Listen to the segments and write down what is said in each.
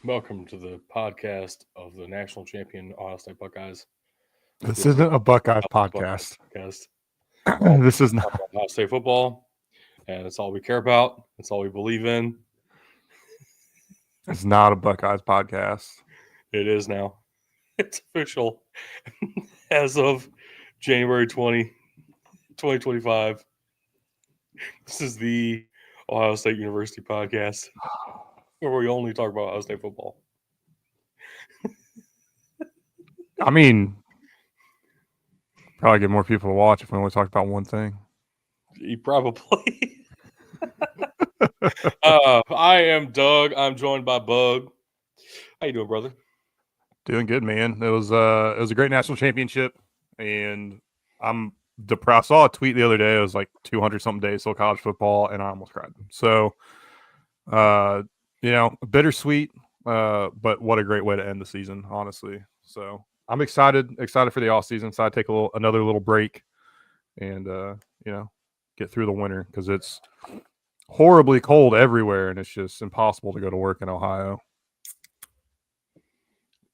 Welcome to the podcast of the national champion Ohio State Buckeyes. This isn't a Buckeyes podcast. This is not Ohio State football, and it's all we care about. It's all we believe in. It's not a Buckeyes podcast. It is now. It's official as of January 2025. This is the Ohio State University podcast, where we only talk about Ohio State football. I mean, probably get more people to watch if we only talk about one thing. Probably. I am Doug. I'm joined by Bug. How you doing, brother? Doing good, man. It was a great national championship, and I'm depressed. I saw a tweet the other day. It was like 200 something days till college football, and I almost cried. So, bittersweet, but what a great way to end the season, honestly. So I'm excited for the off season. So I take another little break, and get through the winter because it's horribly cold everywhere, and it's just impossible to go to work in Ohio.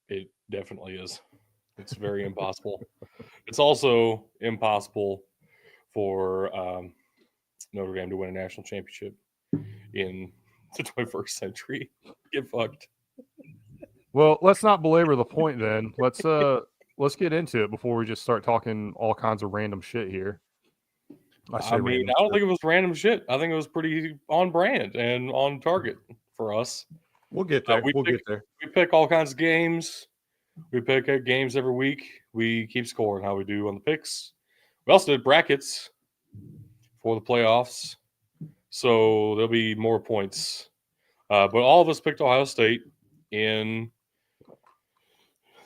It definitely is. It's very impossible. It's also impossible for Notre Dame to win a national championship in the 21st century. Get fucked. Well, let's not belabor the point then. Let's get into it before we just start talking all kinds of random shit here. I don't think it was random shit. I think it was pretty on brand and on target for us. We'll get there. We'll get there. We pick all kinds of games. We pick games every week. We keep scoring how we do on the picks. We also did brackets for the playoffs, so there'll be more points. But all of us picked Ohio State in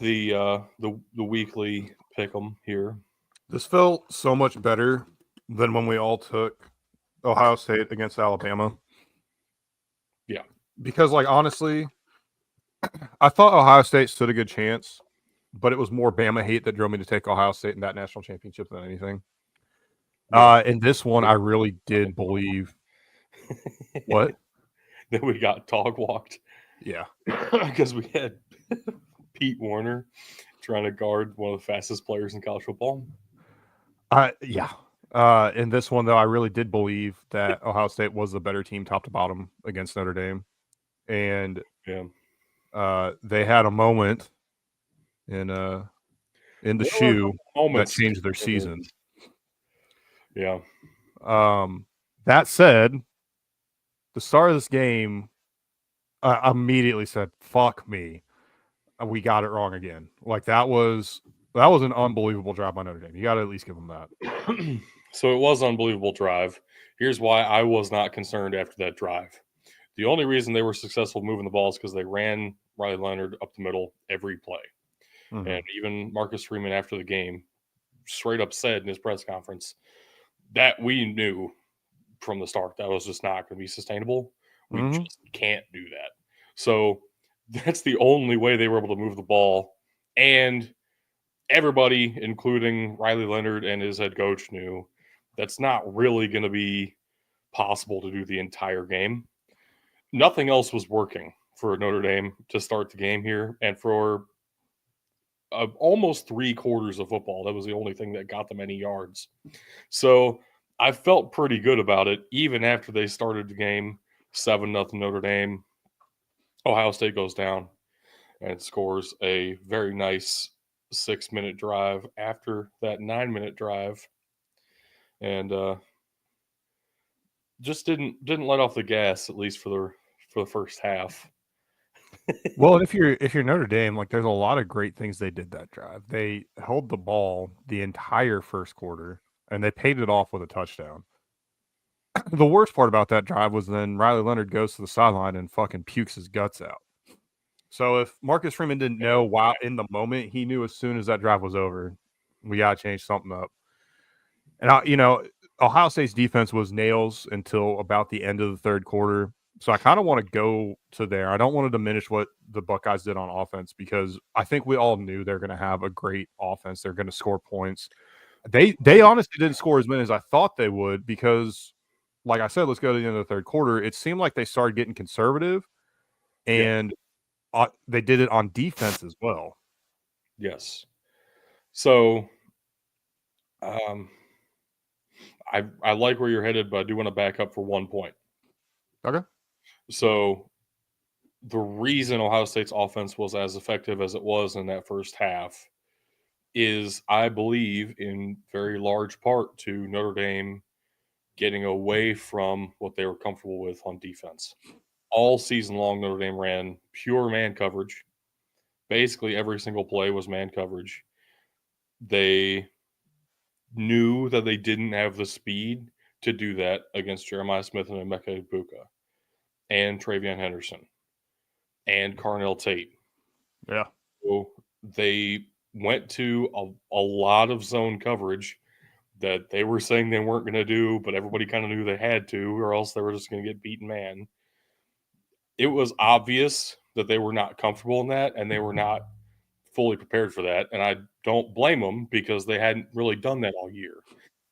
the weekly pick 'em here. This felt so much better than when we all took Ohio State against Alabama. Yeah. Because, honestly, I thought Ohio State stood a good chance, but it was more Bama hate that drove me to take Ohio State in that national championship than anything. In this one, I really did believe what? That we got dog walked. Yeah. Because we had Pete Warner trying to guard one of the fastest players in college football. Yeah. In this one, though, I really did believe that Ohio State was the better team top to bottom against Notre Dame. And they had a moment in the shoe that changed their season. Yeah. That said, the start of this game, I immediately said, "Fuck me, we got it wrong again." That was an unbelievable drive by Notre Dame. You got to at least give them that. So it was an unbelievable drive. Here's why I was not concerned after that drive. The only reason they were successful moving the ball is because they ran Riley Leonard up the middle every play. Mm-hmm. And even Marcus Freeman after the game straight up said in his press conference that we knew from the start that was just not going to be sustainable. We just can't do that. So that's the only way they were able to move the ball. And everybody, including Riley Leonard and his head coach, knew that's not really going to be possible to do the entire game. Nothing else was working for Notre Dame to start the game here. And for almost 3/4 of football, that was the only thing that got them any yards. So I felt pretty good about it, even after they started the game 7-0 Notre Dame. Ohio State goes down and scores a very nice 6-minute drive after that 9-minute drive, and just didn't let off the gas, at least for the first half. Well, if you're Notre Dame, there's a lot of great things they did that drive. They held the ball the entire first quarter, and they paid it off with a touchdown. The worst part about that drive was then Riley Leonard goes to the sideline and fucking pukes his guts out. So if Marcus Freeman didn't know while in the moment, he knew as soon as that drive was over, we got to change something up. And, Ohio State's defense was nails until about the end of the third quarter. So I kind of want to go to there. I don't want to diminish what the Buckeyes did on offense because I think we all knew they're going to have a great offense. They're going to score points. They honestly didn't score as many as I thought they would because, like I said, let's go to the end of the third quarter. It seemed like they started getting conservative, and they did it on defense as well. Yes. So, um, I like where you're headed, but I do want to back up for 1 point. Okay. So, the reason Ohio State's offense was as effective as it was in that first half is, I believe, in very large part to Notre Dame getting away from what they were comfortable with on defense. All season long, Notre Dame ran pure man coverage. Basically, every single play was man coverage. They knew that they didn't have the speed to do that against Jeremiah Smith and Emeka Ibuka and Travion Henderson and Carnell Tate. Yeah. So they went to a lot of zone coverage that they were saying they weren't going to do, but everybody kind of knew they had to, or else they were just going to get beaten man. It was obvious that they were not comfortable in that, and they were not fully prepared for that. And I don't blame them because they hadn't really done that all year.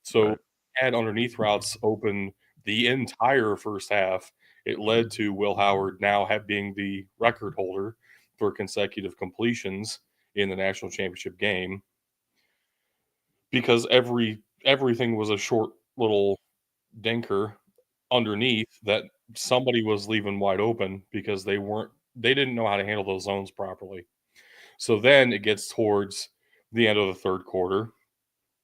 So Right. had underneath routes open the entire first half. It led to Will Howard now being the record holder for consecutive completions in the national championship game because everything was a short little dinker underneath that somebody was leaving wide open because they didn't know how to handle those zones properly. So then it gets towards the end of the third quarter.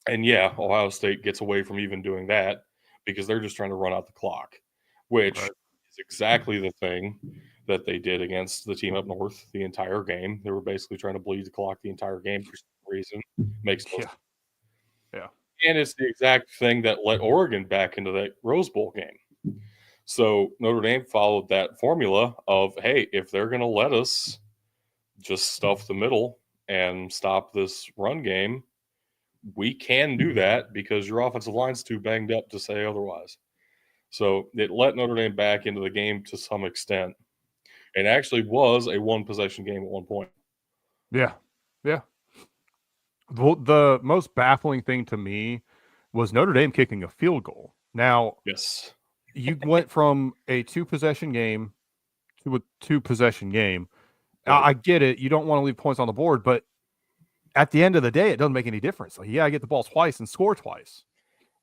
And yeah, Ohio State gets away from even doing that because they're just trying to run out the clock, which Right. is exactly the thing that they did against the team up north the entire game. They were basically trying to bleed the clock the entire game for some reason. Makes no sense. Yeah. Yeah. And it's the exact thing that let Oregon back into that Rose Bowl game. So Notre Dame followed that formula of, hey, if they're going to let us just stuff the middle and stop this run game, we can do that because your offensive line's too banged up to say otherwise. So it let Notre Dame back into the game to some extent. It actually was a one possession game at one point. Yeah. Yeah. The most baffling thing to me was Notre Dame kicking a field goal. Now, Yes. you went from a 2-possession game to a 2-possession game. Right. I get it. You don't want to leave points on the board, but at the end of the day, it doesn't make any difference. Like, yeah, I get the ball twice and score twice.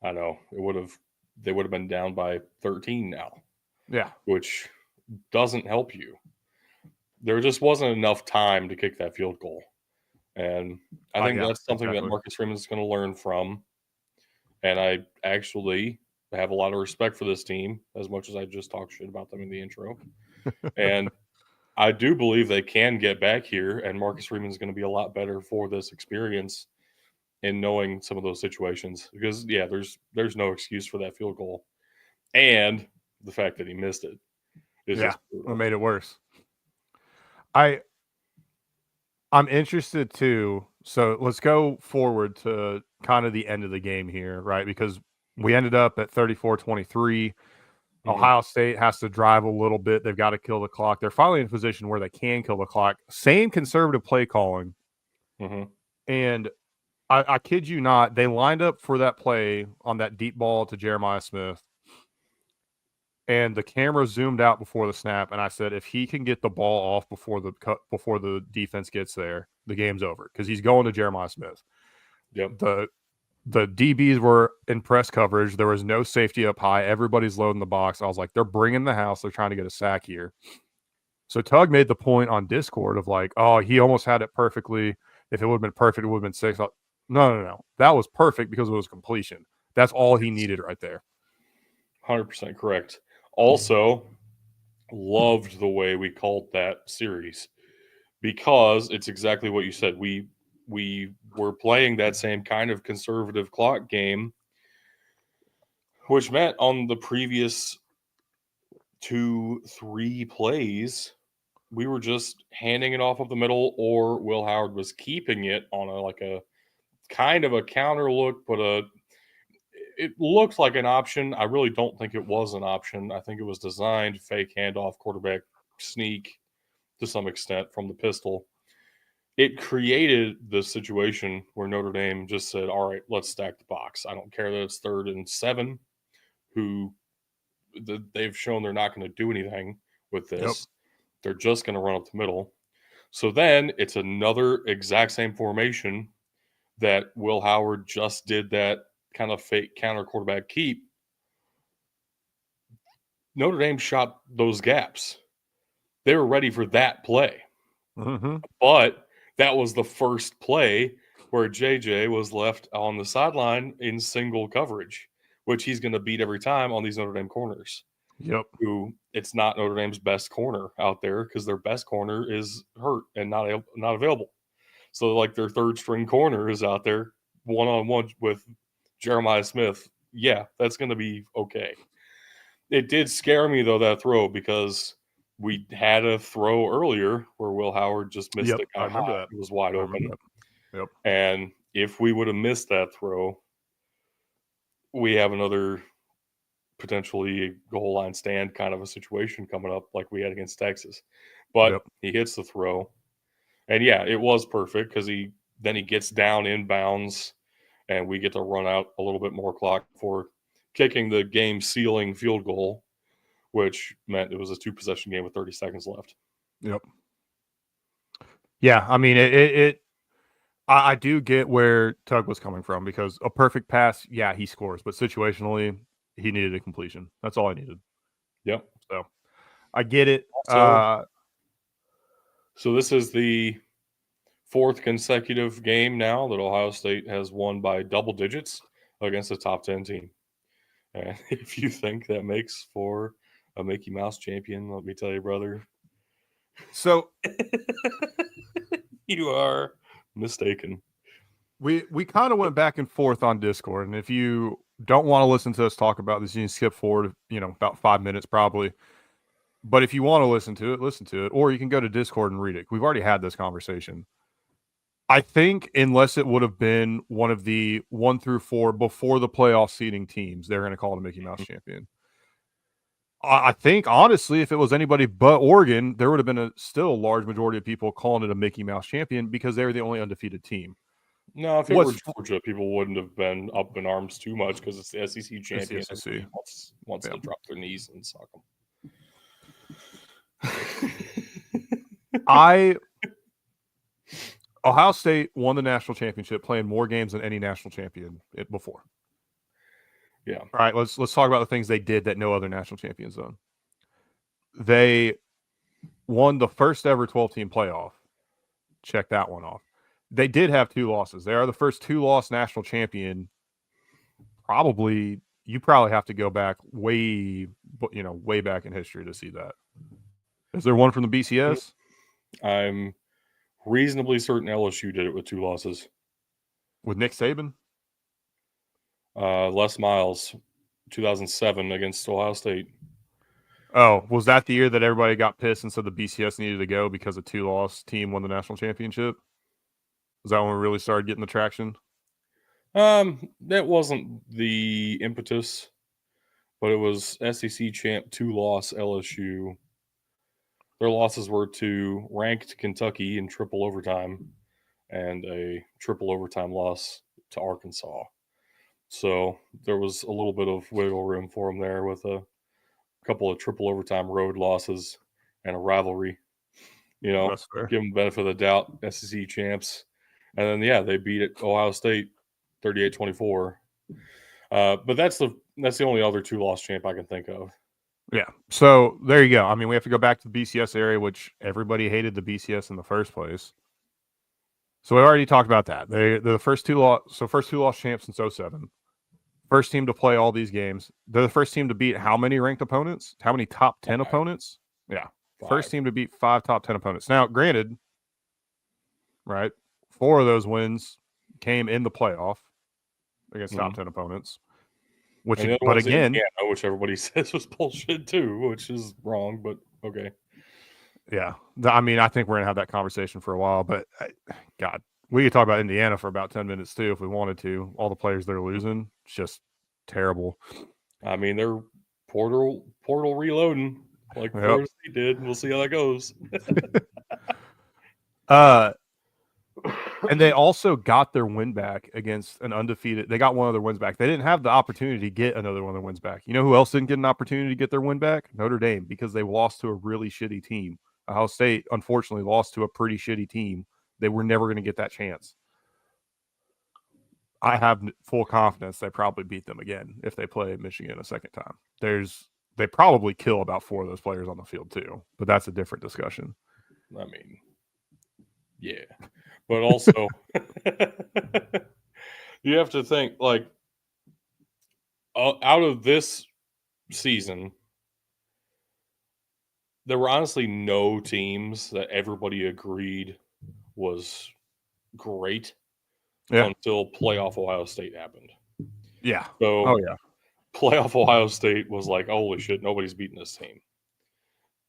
I know. They would have been down by 13 now, Yeah. which doesn't help you. There just wasn't enough time to kick that field goal. And I think Yeah, that's something that exactly. Marcus Freeman is going to learn from. And I actually have a lot of respect for this team, as much as I just talked shit about them in the intro. And I do believe they can get back here, and Marcus Freeman is going to be a lot better for this experience in knowing some of those situations. Because yeah, there's no excuse for that field goal, and the fact that he missed it is Yeah, just it brutal. made it worse. I I'm interested too. So let's go forward to kind of the end of the game here, right? Because we ended up at 34-23. Mm-hmm. Ohio State has to drive a little bit. They've got to kill the clock. They're finally in a position where they can kill the clock. Same conservative play calling. Mm-hmm. And I kid you not, they lined up for that play on that deep ball to Jeremiah Smith. And the camera zoomed out before the snap, and I said, if he can get the ball off before the defense gets there, the game's over because he's going to Jeremiah Smith. Yep. The DBs were in press coverage. There was no safety up high. Everybody's loading the box. I was like, they're bringing the house. They're trying to get a sack here. So Tug made the point on Discord of like, oh, he almost had it perfectly. If it would have been perfect, it would have been 6. No. That was perfect because it was completion. That's all he needed right there. 100% correct. Also, loved the way we called that series because it's exactly what you said. We were playing that same kind of conservative clock game, which meant on the previous 2-3 plays, we were just handing it off of the middle, or Will Howard was keeping it on a kind of a counter look, but it looked like an option. I really don't think it was an option. I think it was designed fake handoff, quarterback sneak to some extent from the pistol. It created the situation where Notre Dame just said, all right, let's stack the box. I don't care that it's 3rd and 7, who they've shown they're not going to do anything with Yep. this. They're just going to run up the middle. So then it's another exact same formation that Will Howard just did that kind of fake counter quarterback keep. Notre Dame shot those gaps. They were ready for that play. Mm-hmm. But that was the first play where JJ was left on the sideline in single coverage, which he's going to beat every time on these Notre Dame corners. Yep. Who it's not Notre Dame's best corner out there because their best corner is hurt and not available. So like their third string corner is out there one on one with Jeremiah Smith. Yeah, that's going to be okay. It did scare me though, that throw, because we had a throw earlier where Will Howard just missed the guy. I remember that. It was wide open. Yep. And if we would have missed that throw, we have another potentially goal line stand kind of a situation coming up like we had against Texas. But he hits the throw. And yeah, it was perfect because he gets down inbounds and we get to run out a little bit more clock for kicking the game sealing field goal, which meant it was a 2-possession game with 30 seconds left. Yep. Yeah, I mean, I do get where Tug was coming from, because a perfect pass, yeah, he scores, but situationally, he needed a completion. That's all I needed. Yep. So I get it. So this is the 4th consecutive game now that Ohio State has won by double digits against a top 10 team. And if you think that makes for a Mickey Mouse champion, let me tell you, brother. So you are mistaken. We kind of went back and forth on Discord, and if you don't want to listen to us talk about this, you can skip forward, about 5 minutes probably. But if you want to listen to it, listen to it, or you can go to Discord and read it. We've already had this conversation. I think unless it would have been one of the 1 through 4 before the playoff seeding teams, they're going to call it a Mickey Mouse champion. I think, honestly, if it was anybody but Oregon, there would have been still a large majority of people calling it a Mickey Mouse champion because they were the only undefeated team. No, if it were Georgia, people wouldn't have been up in arms too much because it's the SEC champion. It's the SEC. Wants to drop their knees and suck them. Ohio State won the national championship playing more games than any national champion before. Yeah. All right, let's talk about the things they did that no other national champions done. They won the first ever 12-team playoff. Check that one off. They did have 2 losses. They are the first 2-loss national champion. You probably have to go back way back in history to see that. Is there one from the BCS? I'm reasonably certain LSU did it with 2 losses. With Nick Saban? Les Miles, 2007 against Ohio State. Oh, was that the year that everybody got pissed and said the BCS needed to go because a 2-loss team won the national championship? Was that when we really started getting the traction? That wasn't the impetus, but it was SEC champ 2-loss LSU. Their losses were to ranked Kentucky in triple overtime and a triple overtime loss to Arkansas. So there was a little bit of wiggle room for them there with a couple of triple overtime road losses and a rivalry. Give them the benefit of the doubt, SEC champs. And then, yeah, they beat Ohio State 38-24. But that's the only other 2-loss champ I can think of. Yeah. So there you go. I mean, we have to go back to the BCS area, which everybody hated the BCS in the first place. So we already talked about that. They're the first 2-loss champs since 2007. First team to play all these games. They're the first team to beat how many ranked opponents? How many top 10 opponents? Yeah. 5. First team to beat 5 top 10 opponents. Now, granted, right, 4 of those wins came in the playoff against top 10 opponents. But again, Indiana, which everybody says was bullshit too, which is wrong, but okay. Yeah. I mean, I think we're going to have that conversation for a while, but God, we could talk about Indiana for about 10 minutes too if we wanted to. All the players they're losing, it's just terrible. I mean, they're portal reloading like Florida State did. We'll see how that goes. And they also got their win back against an undefeated. They got one of their wins back. They didn't have the opportunity to get another one of their wins back. You know who else didn't get an opportunity to get their win back? Notre Dame, because they lost to a really shitty team. Ohio State, unfortunately, lost to a pretty shitty team. They were never going to get that chance. I have full confidence they probably beat them again if they play Michigan a second time. They probably kill about 4 of those players on the field too, but that's a different discussion. I mean, yeah, but also you have to think like out of this season, there were honestly no teams that everybody agreed was great until playoff Ohio State happened. Yeah. So, oh yeah. Playoff Ohio State was like, holy shit, nobody's beating this team.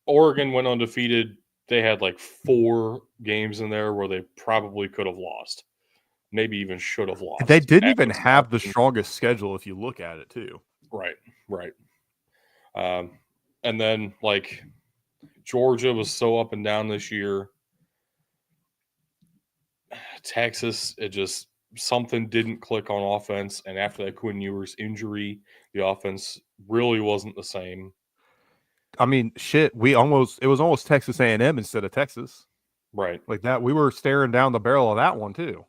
Oregon went undefeated. They had like 4 games in there where they probably could have lost. Maybe even should have lost. They didn't even have the strongest schedule if you look at it too. Right. And then like Georgia was so up and down this year. Texas, it just something didn't click on offense, and after that Quinn Ewers injury, the offense really wasn't the same. I mean, shit, it was almost Texas A&M instead of Texas. Right. Like that, we were staring down the barrel of that one too.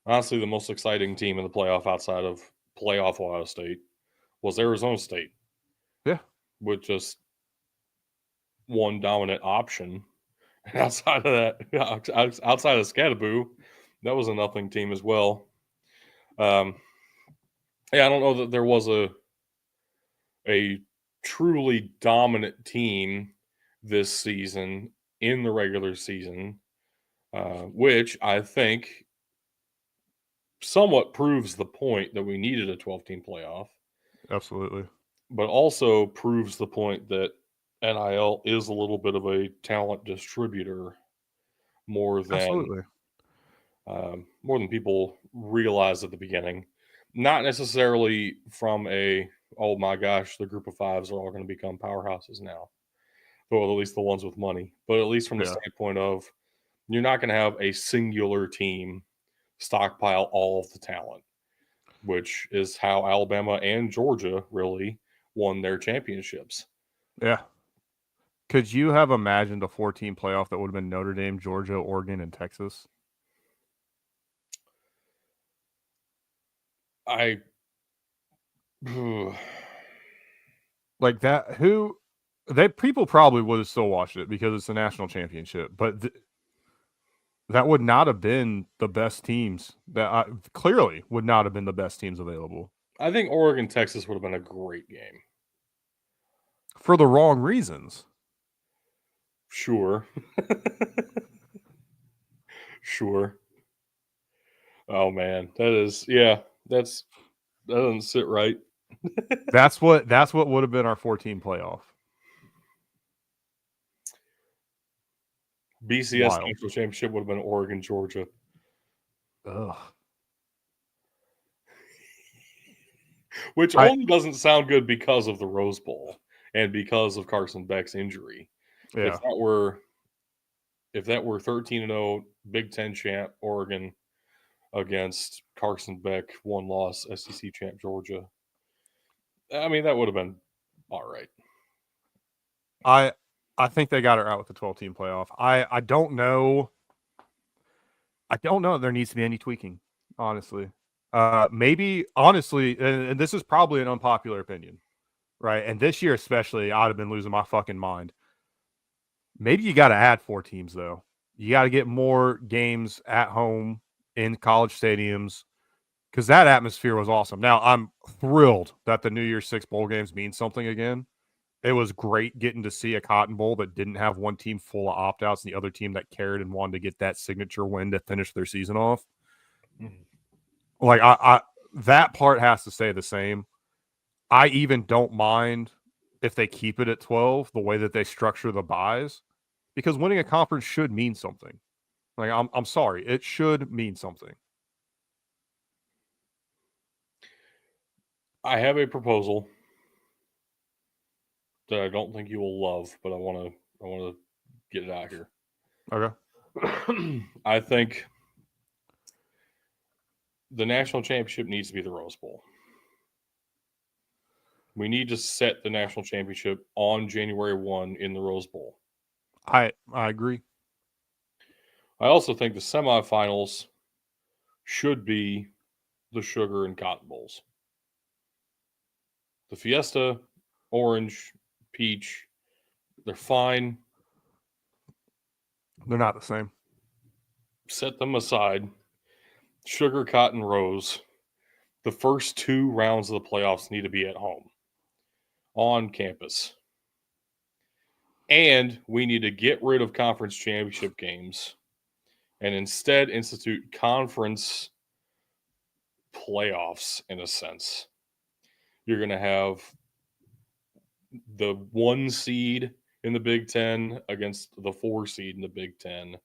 Honestly, the most exciting team in the playoff outside of playoff Ohio State was Arizona State. Yeah. With just one dominant option. And outside of that, outside of Scattaboo, that was a nothing team as well. Yeah, I don't know that there was a truly dominant team this season in the regular season, which I think somewhat proves the point that we needed a 12-team playoff. Absolutely. But also proves the point that NIL is a little bit of a talent distributor more than people realize at the beginning. Not necessarily from oh my gosh, the group of fives are all going to become powerhouses now. Well, at least the ones with money. But at least from the standpoint of you're not going to have a singular team stockpile all of the talent, which is how Alabama and Georgia really won their championships. Yeah. Could you have imagined a 4-team playoff that would have been Notre Dame, Georgia, Oregon, and Texas? Like that, people probably would have still watched it because it's a national championship, but that would not have been the best teams. Clearly would not have been the best teams available. I think Oregon, Texas would have been a great game. For the wrong reasons. Sure. Sure. Oh man, that doesn't sit right. That's what would have been our 4-team playoff. BCS national championship would have been Oregon, Georgia. Ugh. Which only doesn't sound good because of the Rose Bowl and because of Carson Beck's injury. Yeah. If that were 13-0 Big Ten champ Oregon against Carson Beck 1-loss SEC champ Georgia, I mean that would have been all right. I think they got it right with the 12-team playoff. I don't know. I don't know if there needs to be any tweaking, honestly. Maybe, honestly, and this is probably an unpopular opinion, right? And this year especially, I'd have been losing my fucking mind. Maybe you got to add 4 teams, though. You got to get more games at home in college stadiums because that atmosphere was awesome. Now, I'm thrilled that the New Year's 6 bowl games mean something again. It was great getting to see a Cotton Bowl that didn't have one team full of opt-outs and the other team that cared and wanted to get that signature win to finish their season off. Mm-hmm. Like, I that part has to stay the same. I even don't mind if they keep it at 12, the way that they structure the buys, because winning a conference should mean something. Like, I'm sorry, it should mean something. I have a proposal that I don't think you will love, but I want to get it out here. Okay. I think the national championship needs to be the Rose Bowl. We need to set the national championship on January 1 in the Rose Bowl. I agree. I also think the semifinals should be the Sugar and Cotton Bowls. The Fiesta, Orange, Peach, they're fine. They're not the same. Set them aside. Sugar, Cotton, Rose. The first 2 rounds of the playoffs need to be at home, on campus. And we need to get rid of conference championship games and instead institute conference playoffs in a sense. You're going to have the 1 seed in the Big Ten against the 4 seed in the Big Ten,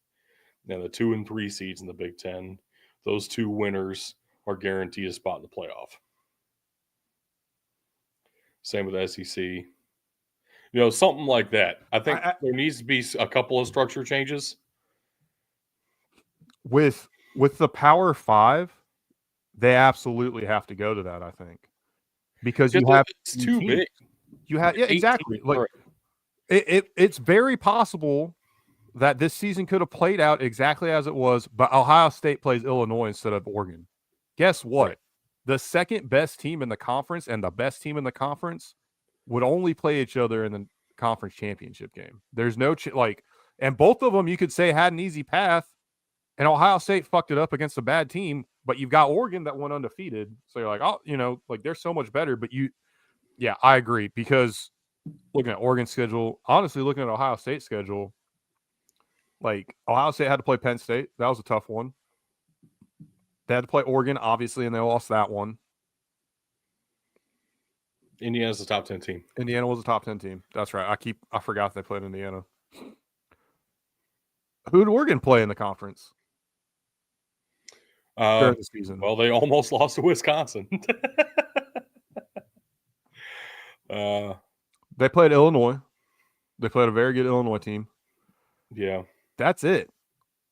and the 2 and 3 seeds in the Big Ten. Those 2 winners are guaranteed a spot in the playoff. Same with the SEC. Something like that. I think there needs to be a couple of structure changes. With the Power 5, they absolutely have to go to that, I think. Because you have it's too big. You have exactly. Like it's very possible that this season could have played out exactly as it was, but Ohio State plays Illinois instead of Oregon. Guess what? Right. The second best team in the conference and the best team in the conference would only play each other in the conference championship game. There's no and both of them you could say had an easy path, and Ohio State fucked it up against a bad team, but you've got Oregon that went undefeated. So you're like, oh, they're so much better. But yeah, I agree, because looking at Oregon's schedule, honestly, looking at Ohio State's schedule, like Ohio State had to play Penn State. That was a tough one. They had to play Oregon, obviously, and they lost that one. Indiana's a top 10 team. Indiana was a top 10 team. That's right. I forgot they played Indiana. Who did Oregon play in the conference during the season? Well, they almost lost to Wisconsin. They played Illinois. They played a very good Illinois team. Yeah. That's it.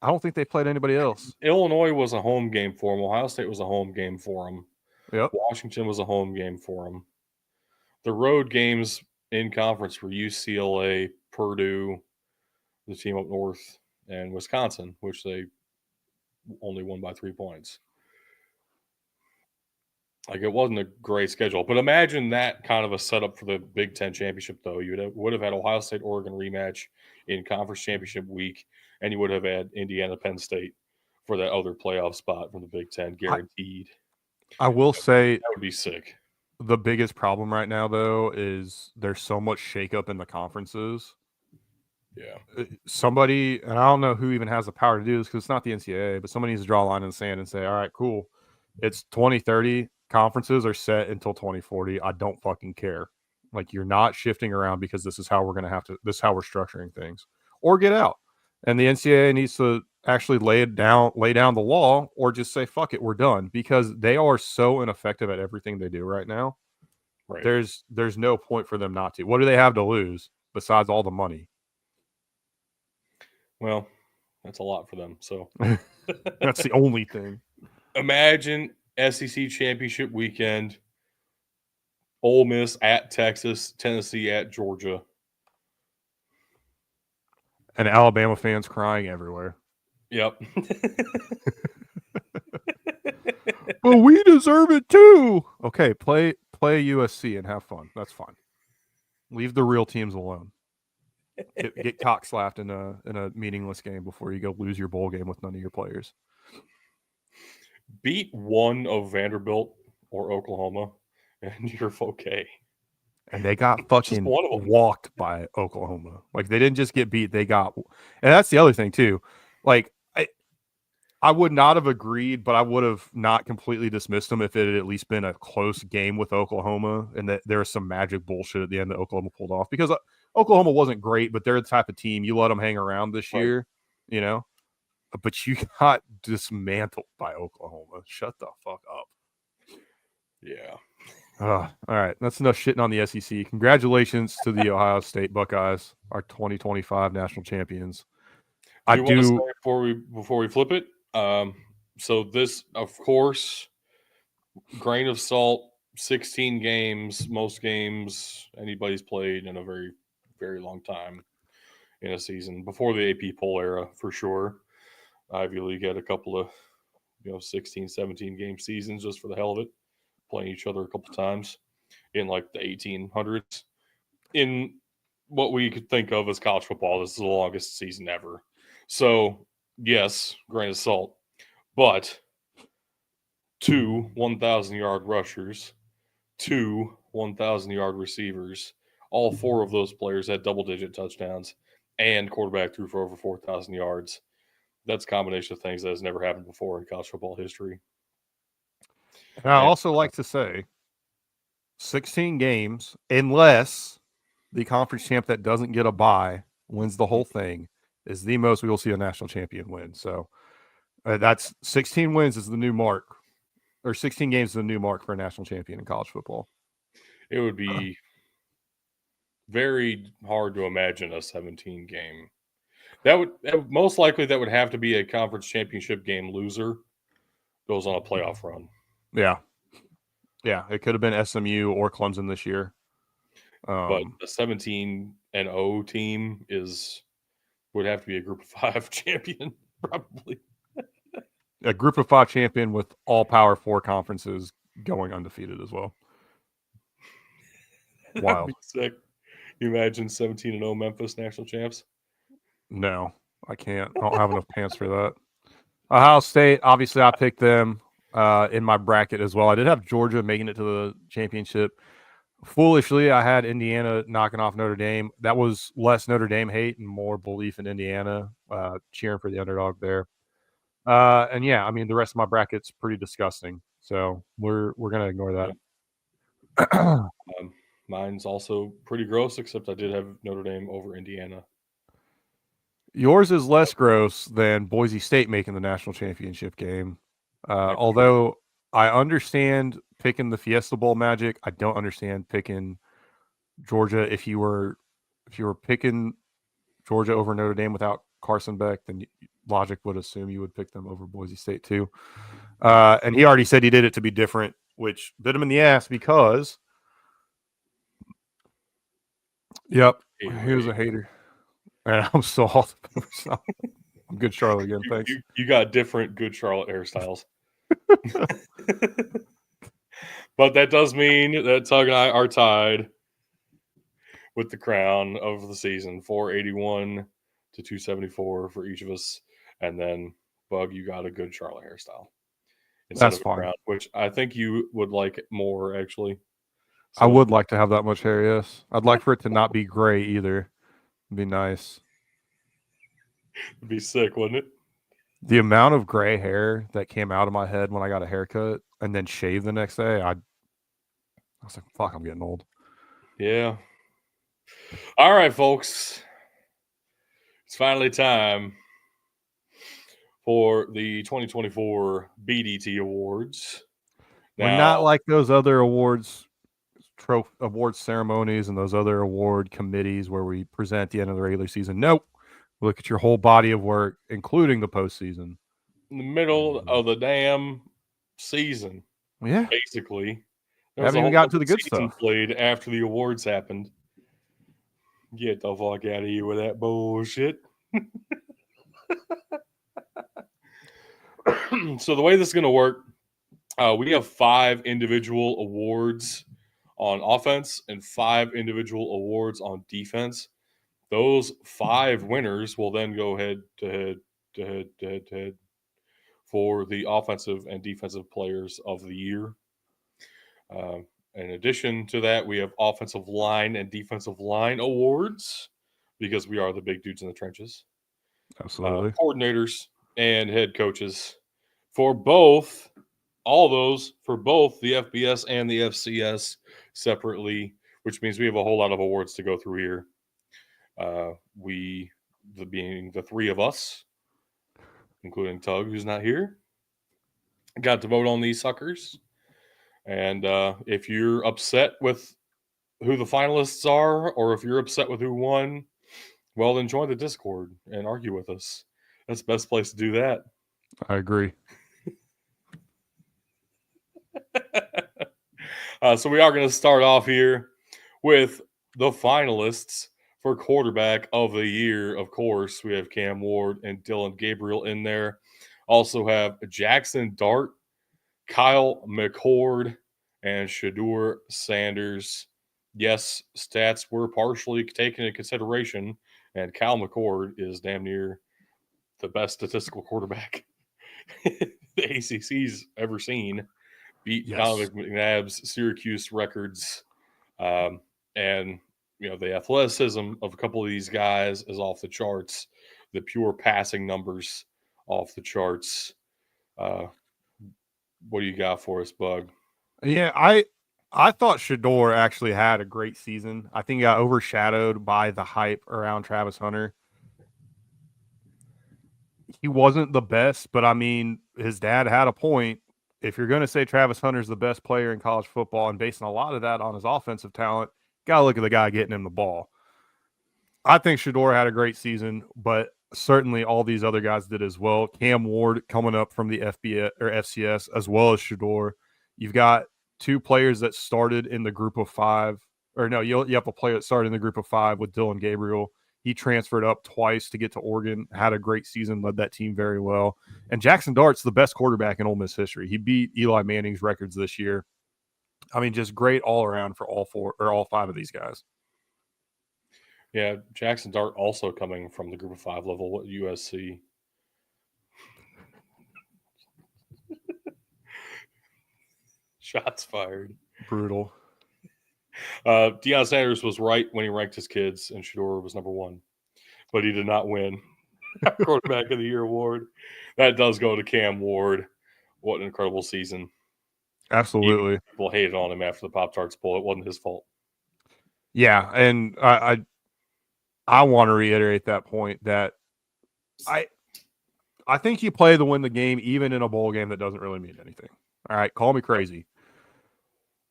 I don't think they played anybody else. Illinois was a home game for them. Ohio State was a home game for them. Yep. Washington was a home game for them. The road games in conference were UCLA, Purdue, the team up north, and Wisconsin, which they only won by 3 points. Like, it wasn't a great schedule. But imagine that kind of a setup for the Big Ten championship, though. You would have had Ohio State-Oregon rematch in conference championship week, and you would have had Indiana-Penn State for that other playoff spot from the Big Ten, guaranteed. I will say that would be sick. The biggest problem right now, though, is there's so much shakeup in the conferences. Yeah. Somebody, and I don't know who even has the power to do this because it's not the NCAA, but somebody needs to draw a line in the sand and say, all right, cool. It's 2030. Conferences are set until 2040. I don't fucking care. Like, you're not shifting around because this is how we're going to this is how we're structuring things. Or get out. And the NCAA needs to actually lay down the law, or just say, fuck it, we're done, because they are so ineffective at everything they do right now. Right. There's no point for them not to. What do they have to lose besides all the money? Well, that's a lot for them. So that's the only thing. Imagine SEC championship weekend, Ole Miss at Texas, Tennessee at Georgia. And Alabama fans crying everywhere. Yep. But we deserve it too. Okay, play USC and have fun. That's fine. Leave the real teams alone. Get cock slapped in a meaningless game before you go lose your bowl game with none of your players. Beat one of Vanderbilt or Oklahoma, and you're okay. And they got fucking walked by Oklahoma. Like, they didn't just get beat; they got. And that's the other thing too. Like, I would not have agreed, but I would have not completely dismissed them if it had at least been a close game with Oklahoma, and that there was some magic bullshit at the end that Oklahoma pulled off. Because Oklahoma wasn't great, but they're the type of team you let them hang around this year, But you got dismantled by Oklahoma. Shut the fuck up. Yeah. All right, that's enough shitting on the SEC. Congratulations to the Ohio State Buckeyes, our 2025 national champions. I do want to say before we flip it. So this, of course, grain of salt. 16 games, most games anybody's played in a very, very long time. in a season. Before the AP poll era, for sure. Ivy League had a couple of 16, 17 game seasons just for the hell of it, playing each other a couple times in like the 1800s. In what we could think of as college football, this is the longest season ever. So, yes, grain of salt. But 2 1,000-yard rushers, 2 1,000-yard receivers, all 4 of those players had double-digit touchdowns, and quarterback threw for over 4,000 yards. That's a combination of things that has never happened before in college football history. And I also like to say 16 games, unless the conference champ that doesn't get a bye wins the whole thing, is the most we will see a national champion win. So that's 16 wins is the new mark, or 16 games is the new mark for a national champion in college football. It would be very hard to imagine a 17 game. That would most likely that would have to be a conference championship game loser goes on a playoff run. Yeah. Yeah, it could have been SMU or Clemson this year. But a 17-0 team would have to be a group of 5 champion, probably. A group of 5 champion with all Power 4 conferences going undefeated as well. Wild. That'd be sick. You imagine 17-0 Memphis national champs? No, I can't. I don't have enough pants for that. Ohio State, obviously, I picked them in my bracket as well. I did have Georgia making it to the championship. Foolishly, I had Indiana knocking off Notre Dame. That was less Notre Dame hate and more belief in Indiana, cheering for the underdog there. And yeah, I mean, the rest of my bracket's pretty disgusting. So we're going to ignore that. Yeah. Mine's also pretty gross, except I did have Notre Dame over Indiana. Yours is less gross than Boise State making the national championship game. Although I understand picking the Fiesta Bowl magic, I don't understand picking Georgia. If you were picking Georgia over Notre Dame without Carson Beck, then logic would assume you would pick them over Boise State too. And he already said he did it to be different, which bit him in the ass because. Yep, he was a hater, and I'm still all I'm good Charlotte again. Thanks. You got different good Charlotte hairstyles. But that does mean that Tug and I are tied with the crown of the season, 481 to 274 for each of us. And then, Bug, you got a good Charlotte hairstyle. That's fine. Crown, which I think you would like more, actually. So, I would like to have that much hair, yes. I'd like for it to not be gray either. It'd be nice. It'd be sick, wouldn't it? The amount of gray hair that came out of my head when I got a haircut and then shaved the next day, I was like, fuck, I'm getting old. Yeah. All right, folks. It's finally time for the 2024 BDT Awards. We're not like those other award ceremonies and those other award committees where we present at the end of the regular season. Nope. Look at your whole body of work, including the postseason. In the middle of the damn season. Yeah. Basically. Haven't even gotten to the good stuff. Played after the awards happened. Get the fuck out of here with that bullshit. So the way this is going to work, we have 5 individual awards on offense and 5 individual awards on defense. Those 5 winners will then go head to head for the offensive and defensive players of the year. In addition to that, we have offensive line and defensive line awards because we are the big dudes in the trenches. Absolutely. Coordinators and head coaches for both, all those for both the FBS and the FCS separately, which means we have a whole lot of awards to go through here. Being the 3 of us, including Tug, who's not here, got to vote on these suckers. And if you're upset with who the finalists are, or if you're upset with who won, well, then join the Discord and argue with us. That's the best place to do that. I agree. So we are going to start off here with the finalists for quarterback of the year, of course, we have Cam Ward and Dylan Gabriel in there. Also have Jackson Dart, Kyle McCord, and Shedeur Sanders. Yes, stats were partially taken into consideration, and Kyle McCord is damn near the best statistical quarterback the ACC's ever seen. Beat Donovan McNabb's Syracuse records, and the athleticism of a couple of these guys is off the charts. The pure passing numbers off the charts. What do you got for us, Bug? Yeah, I thought Shedeur actually had a great season. I think he got overshadowed by the hype around Travis Hunter. He wasn't the best, but I mean, his dad had a point. If you're going to say Travis Hunter's the best player in college football and basing a lot of that on his offensive talent, got to look at the guy getting him the ball. I think Shedeur had a great season, but certainly all these other guys did as well. Cam Ward coming up from the FBS or FCS as well as Shedeur. You've got two players that started in the group of five, or no, you have a player that started in the group of five with Dylan Gabriel. He transferred up twice to get to Oregon, had a great season, led that team very well. And Jackson Dart's the best quarterback in Ole Miss history. He beat Eli Manning's records this year. I mean, just great all around for all five of these guys. Yeah, Jackson Dart also coming from the group of five level at USC. Shots fired. Brutal. Deion Sanders was right when he ranked his kids, and Shedeur was number one. But he did not win Quarterback of the Year award. That does go to Cam Ward. What an incredible season. Absolutely. Even people hated on him after the Pop-Tarts Bowl. It wasn't his fault. Yeah, and I want to reiterate that point that I think you play to win the game even in a bowl game that doesn't really mean anything. All right, call me crazy.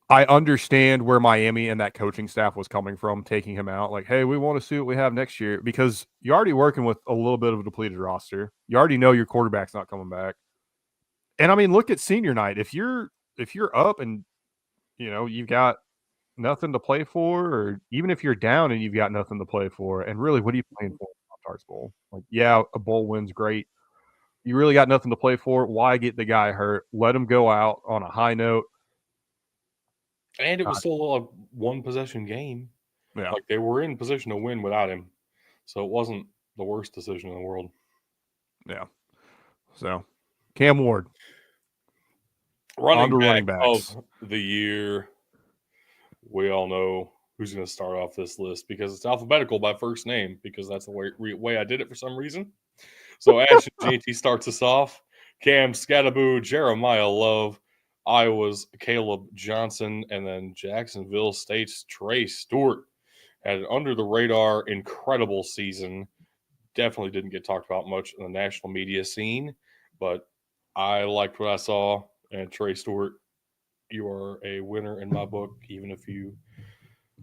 I understand where Miami and that coaching staff was coming from, taking him out. Like, hey, we want to see what we have next year because you're already working with a little bit of a depleted roster. You already know your quarterback's not coming back. And I mean, look at senior night. If you're up and you've got nothing to play for, or even if you're down and you've got nothing to play for, and really, what are you playing for? Pop-Tarts Bowl. Like, yeah, a bowl win's great. You really got nothing to play for. Why get the guy hurt? Let him go out on a high note. And it was still a one-possession game. Yeah. Like, they were in position to win without him. So it wasn't the worst decision in the world. Yeah. So, Cam Ward. Running back of the year. We all know who's going to start off this list because it's alphabetical by first name because that's the way I did it for some reason. So Ashton Jeanty starts us off. Cam Scattaboo, Jeremiah Love, Iowa's Caleb Johnson, and then Jacksonville State's Trey Stewart. Had an under-the-radar, incredible season. Definitely didn't get talked about much in the national media scene, but I liked what I saw. And Trey Stewart, you are a winner in my book, even if you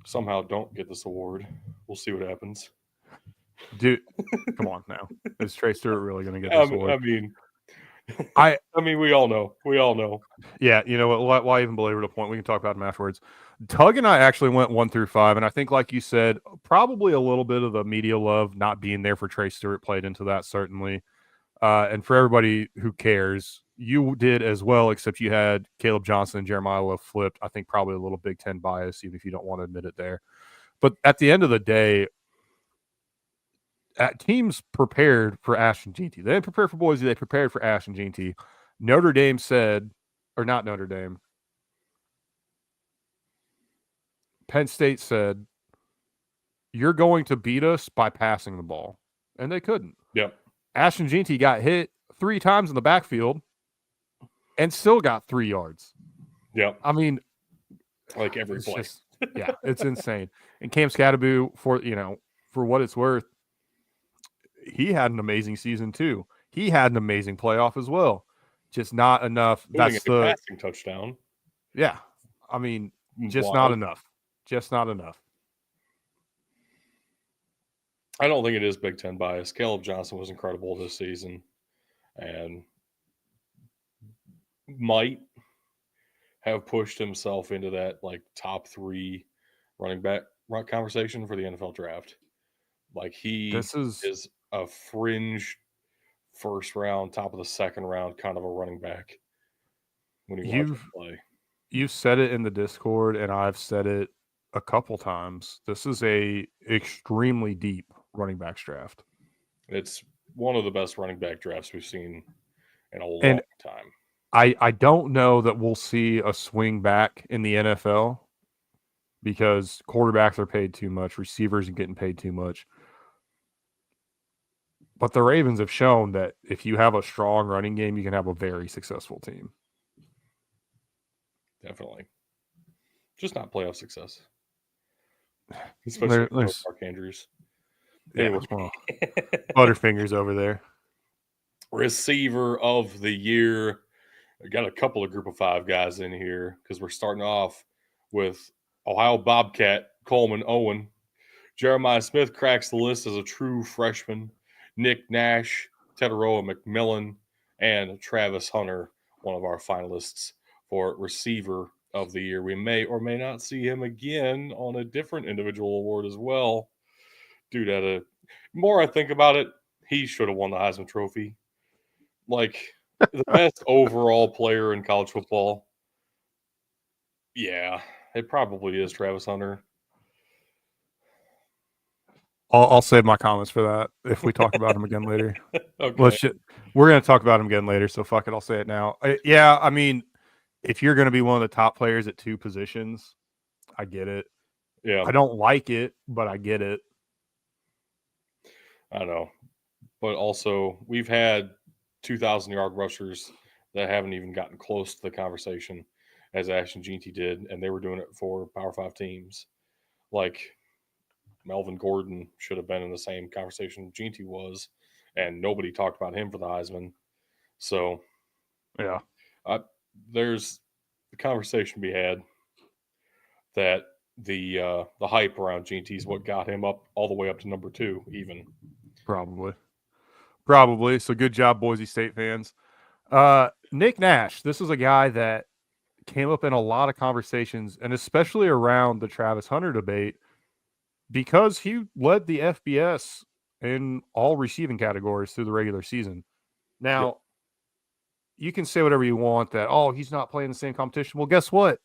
somehow don't get this award. We'll see what happens. Dude, come on now. Is Trey Stewart really going to get this award? I mean, we all know. We all know. Yeah, you know what? Why even belabor the point? We can talk about him afterwards. Tug and I actually went 1 through 5, and I think, like you said, probably a little bit of the media love not being there for Trey Stewart played into that, certainly. And for everybody who cares, you did as well, except you had Caleb Johnson and Jeremiah Love flipped. I think probably a little Big Ten bias, even if you don't want to admit it there. But at the end of the day, teams prepared for Ashton Jeanty. They didn't prepare for Boise. They prepared for Ashton Jeanty. Notre Dame said, or not Notre Dame, Penn State said, you're going to beat us by passing the ball. And they couldn't. Yep. Ashton Jeanty got hit 3 times in the backfield and still got 3 yards. Yep. I mean, like every play. Yeah, it's insane. And Cam Scattaboo, for what it's worth, he had an amazing season too. He had an amazing playoff as well. Just not enough. That's the passing touchdown. Yeah. I mean, just not enough. Just not enough. I don't think it is Big Ten bias. Caleb Johnson was incredible this season and might have pushed himself into that like top 3 running back conversation for the NFL draft. Like he This is is a fringe first round, top of the second round kind of a running back when you watch him you've play. you've said it in the Discord, and I've said it a couple times. This is a extremely deep running backs draft. It's one of the best running back drafts we've seen in a long And time. I don't know that we'll see a swing back in the NFL because quarterbacks are paid too much, receivers are getting paid too much. But the Ravens have shown that if you have a strong running game, you can have a very successful team. Definitely. Just not playoff success. Especially with There's Mark Andrews. yeah, Anyway. well, Butterfingers over there. Receiver of the year. I got a couple of group of five guys in here because we're starting off with Ohio Bobcat Coleman Owen. Jeremiah Smith cracks the list as a true freshman. Nick Nash, Tetaroa McMillan, and Travis Hunter, one of our finalists for receiver of the year. We may or may not see him again on a different individual award as well. Dude, the more I think about it, he should have won the Heisman Trophy. Like the best overall player in college football. Yeah, it probably is Travis Hunter. I'll save my comments for that if we talk about him again later. Okay. We're going to talk about him again later, so fuck it. I'll say it now. Yeah, I mean, if you're going to be one of the top players at two positions, I get it. Yeah. I don't like it, but I get it. I know. But also, we've had 2,000-yard rushers that haven't even gotten close to the conversation as Ashton Jeanty did, and they were doing it for Power 5 teams. Like Melvin Gordon should have been in the same conversation Jeanty was, and nobody talked about him for the Heisman. So, yeah, there's the conversation to be had that the hype around Jeanty is what got him up all the way up to number 2, even. Probably. So good job, Boise State fans. Nick Nash. This is a guy that came up in a lot of conversations, and especially around the Travis Hunter debate, because he led the FBS in all receiving categories through the regular season. Now, you can say whatever you want that, oh, he's not playing the same competition. Well, guess what?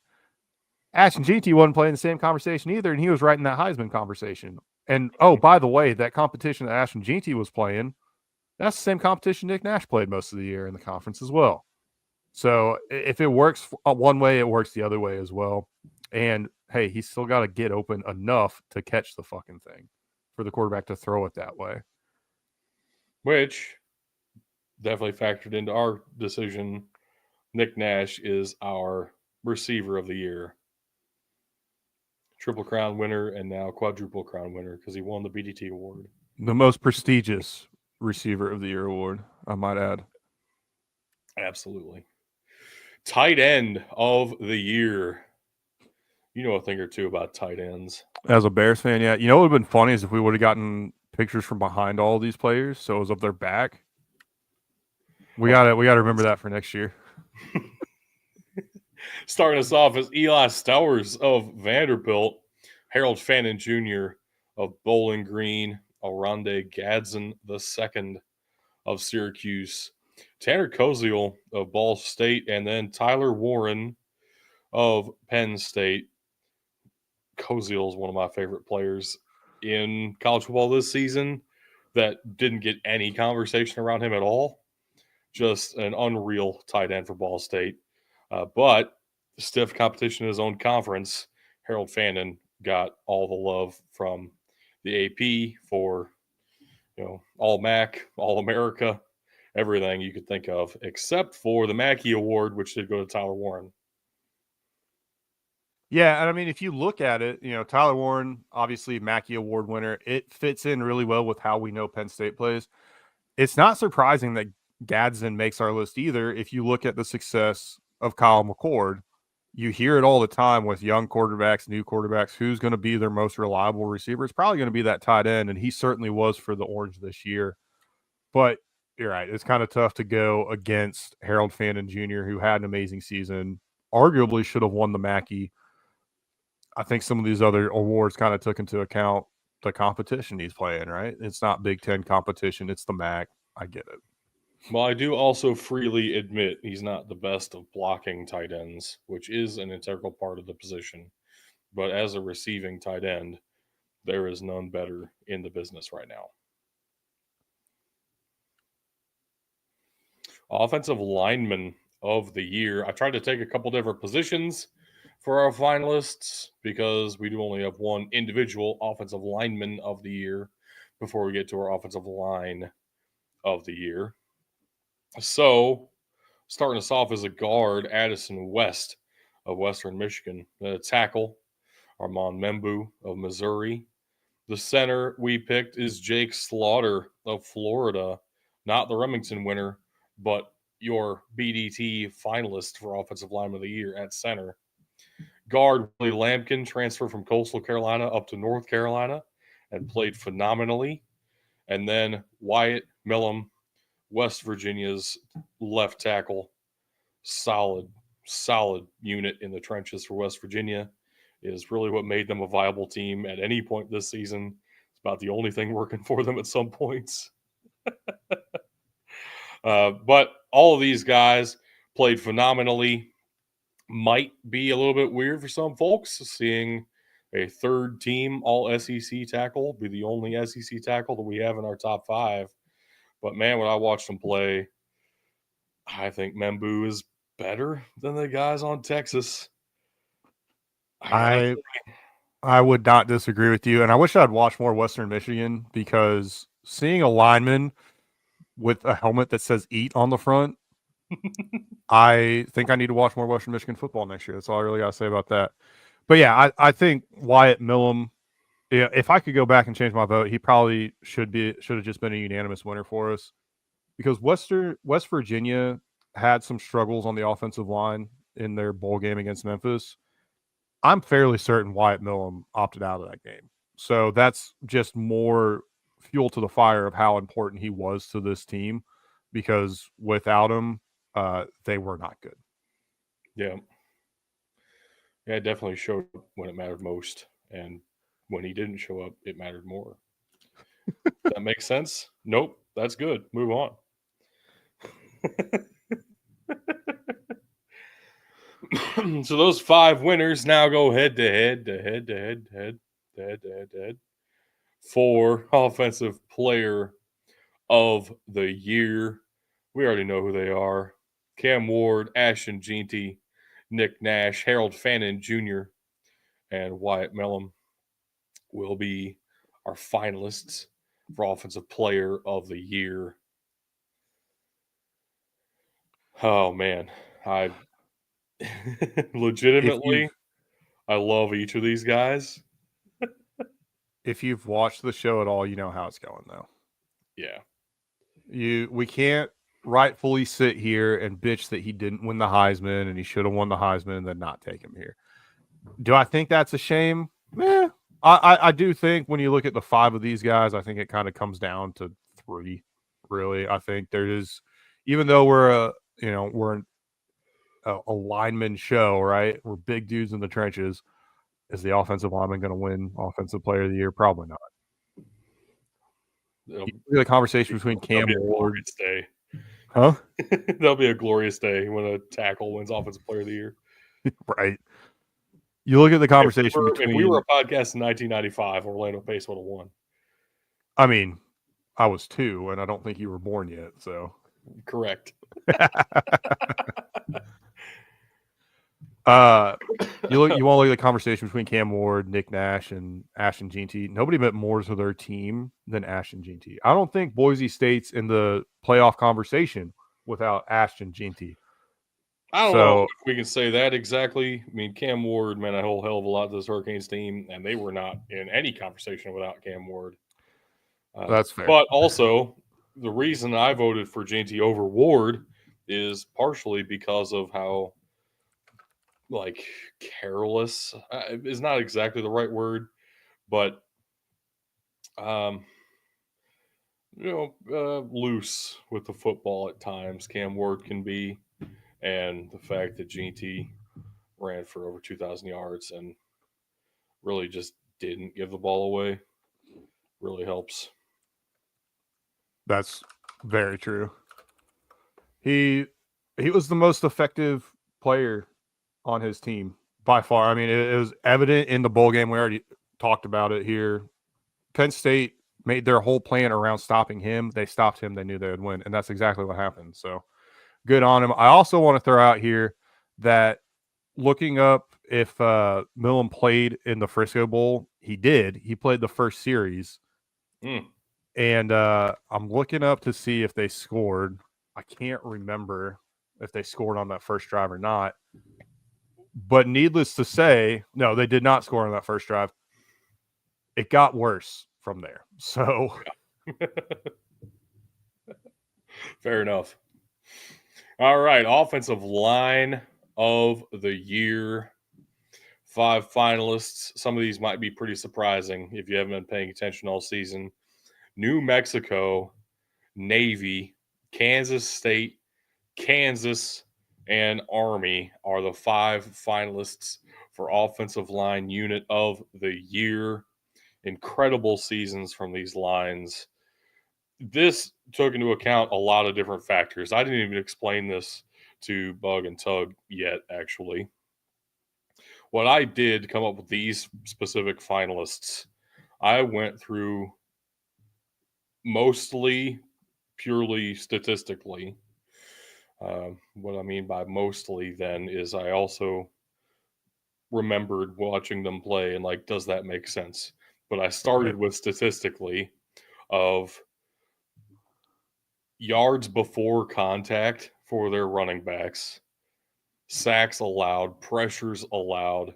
Ashton Jeanty wasn't playing the same conversation either, and he was right in that Heisman conversation. And, oh, by the way, that competition that Ashton Jeanty was playing, that's the same competition Nick Nash played most of the year in the conference as well. So if it works one way, it works the other way as well. And, hey, he's still got to get open enough to catch the fucking thing for the quarterback to throw it that way. Which definitely factored into our decision. Nick Nash is our receiver of the year. Triple Crown winner and now quadruple Crown winner because he won the BDT award. The most prestigious receiver of the year award, I might add. Absolutely. Tight end of the year. You know a thing or two about tight ends. As a Bears fan, yeah. You know what would have been funny is if we would have gotten pictures from behind all these players, so it was of their back. We gotta remember that for next year. Starting us off is Eli Stowers of Vanderbilt, Harold Fannin Jr. of Bowling Green, Oronde Gadsden II of Syracuse, Tanner Koziel of Ball State, and then Tyler Warren of Penn State. Koziel is one of my favorite players in college football this season that didn't get any conversation around him at all. Just an unreal tight end for Ball State. But stiff competition in his own conference, Harold Fannin got all the love from the AP for, All MAC, All America, everything you could think of, except for the Mackey Award, which did go to Tyler Warren. Yeah, and I mean, if you look at it, Tyler Warren, obviously Mackey Award winner, it fits in really well with how we know Penn State plays. It's not surprising that Gadsden makes our list either. If you look at the success of Kyle McCord, you hear it all the time with young quarterbacks, new quarterbacks, who's going to be their most reliable receiver. It's probably going to be that tight end, and he certainly was for the Orange this year. But you're right. It's kind of tough to go against Harold Fannin Jr., who had an amazing season, arguably should have won the Mackey. I think some of these other awards kind of took into account the competition he's playing, right? It's not Big Ten competition, it's the MAC. I get it. Well, I do also freely admit he's not the best of blocking tight ends, which is an integral part of the position. But as a receiving tight end, there is none better in the business right now. Offensive lineman of the year. I tried to take a couple different positions for our finalists because we do only have one individual offensive lineman of the year before we get to our offensive line of the year. So, starting us off as a guard, Addison West of Western Michigan. The tackle, Armand Membu of Missouri. The center we picked is Jake Slaughter of Florida, not the Remington winner, but your BDT finalist for Offensive Lineman of the Year at center. Guard Willie Lampkin transferred from Coastal Carolina up to North Carolina and played phenomenally. And then Wyatt Millum, West Virginia's left tackle, solid unit in the trenches for West Virginia. Is really what made them a viable team at any point this season. It's about the only thing working for them at some points. But all of these guys played phenomenally. Might be a little bit weird for some folks seeing a third team all SEC tackle be the only SEC tackle that we have in our top five. But man, when I watched them play, I think Membu is better than the guys on Texas. I would not disagree with you, and I wish I'd watched more Western Michigan because seeing a lineman with a helmet that says "Eat" on the front, I think I need to watch more Western Michigan football next year. That's all I really got to say about that. But yeah, I think Wyatt Millum. Yeah, if I could go back and change my vote, he probably should have just been a unanimous winner for us because West Virginia had some struggles on the offensive line in their bowl game against Memphis. I'm fairly certain Wyatt Millum opted out of that game. So that's just more fuel to the fire of how important he was to this team because without him, they were not good. Yeah. Yeah, it definitely showed up when it mattered most. And when he didn't show up, it mattered more. Does that make sense? Nope. That's good. Move on. So those five winners now go head to head for offensive player of the year. We already know who they are. Cam Ward, Ashton Jeanty, Nick Nash, Harold Fannin Jr., and Wyatt Mellum will be our finalists for offensive player of the year. Oh man, I legitimately I love each of these guys. If you've watched the show at all, you know how it's going though. Yeah. We can't rightfully sit here and bitch that he didn't win the Heisman and he should have won the Heisman and then not take him here. Do I think that's a shame? I do think when you look at the five of these guys, I think it kind of comes down to three. Really, I think there is, even though we're a lineman show, right? We're big dudes in the trenches. Is the offensive lineman going to win Offensive Player of the Year? Probably not. The conversation between Cam Ward, day. huh? That'll be a glorious day when a tackle wins Offensive Player of the Year. Right. You look at the conversation if we were a podcast in 1995, Orlando Pace would have won. I mean, I was 2, and I don't think you were born yet. So correct. You want to look at the conversation between Cam Ward, Nick Nash, and Ashton Jeanty. Nobody meant more to their team than Ashton Jeanty. I don't think Boise State's in the playoff conversation without Ashton Jeanty. I don't know if we can say that exactly. I mean, Cam Ward meant a whole hell of a lot to this Hurricanes team, and they were not in any conversation without Cam Ward. That's fair. But also, the reason I voted for Jeanty over Ward is partially because of how, like, careless is not exactly the right word, but loose with the football at times Cam Ward can be, and the fact that Jeanty ran for over 2,000 yards and really just didn't give the ball away. really helps. That's very true. He was the most effective player on his team by far. I mean, it was evident in the bowl game. We already talked about it here. Penn State made their whole plan around stopping him. They stopped him. They knew they would win, and that's exactly what happened. So good on him. I also want to throw out here that looking up if Millen played in the Frisco Bowl, he did. He played the first series. And I'm looking up to see if they scored. I can't remember if they scored on that first drive or not. But needless to say, no, they did not score on that first drive. It got worse from there. So fair enough. All right, offensive line of the year. 5 finalists. Some of these might be pretty surprising if you haven't been paying attention all season. New Mexico, Navy, Kansas State, Kansas, and Army are the 5 finalists for offensive line unit of the year. Incredible seasons from these lines. This took into account a lot of different factors. I didn't even explain this to Bug and Tug yet, actually. What I did come up with these specific finalists, I went through mostly purely statistically. What I mean by mostly then is I also remembered watching them play and like, does that make sense? But I started with statistically of yards before contact for their running backs, sacks allowed, pressures allowed,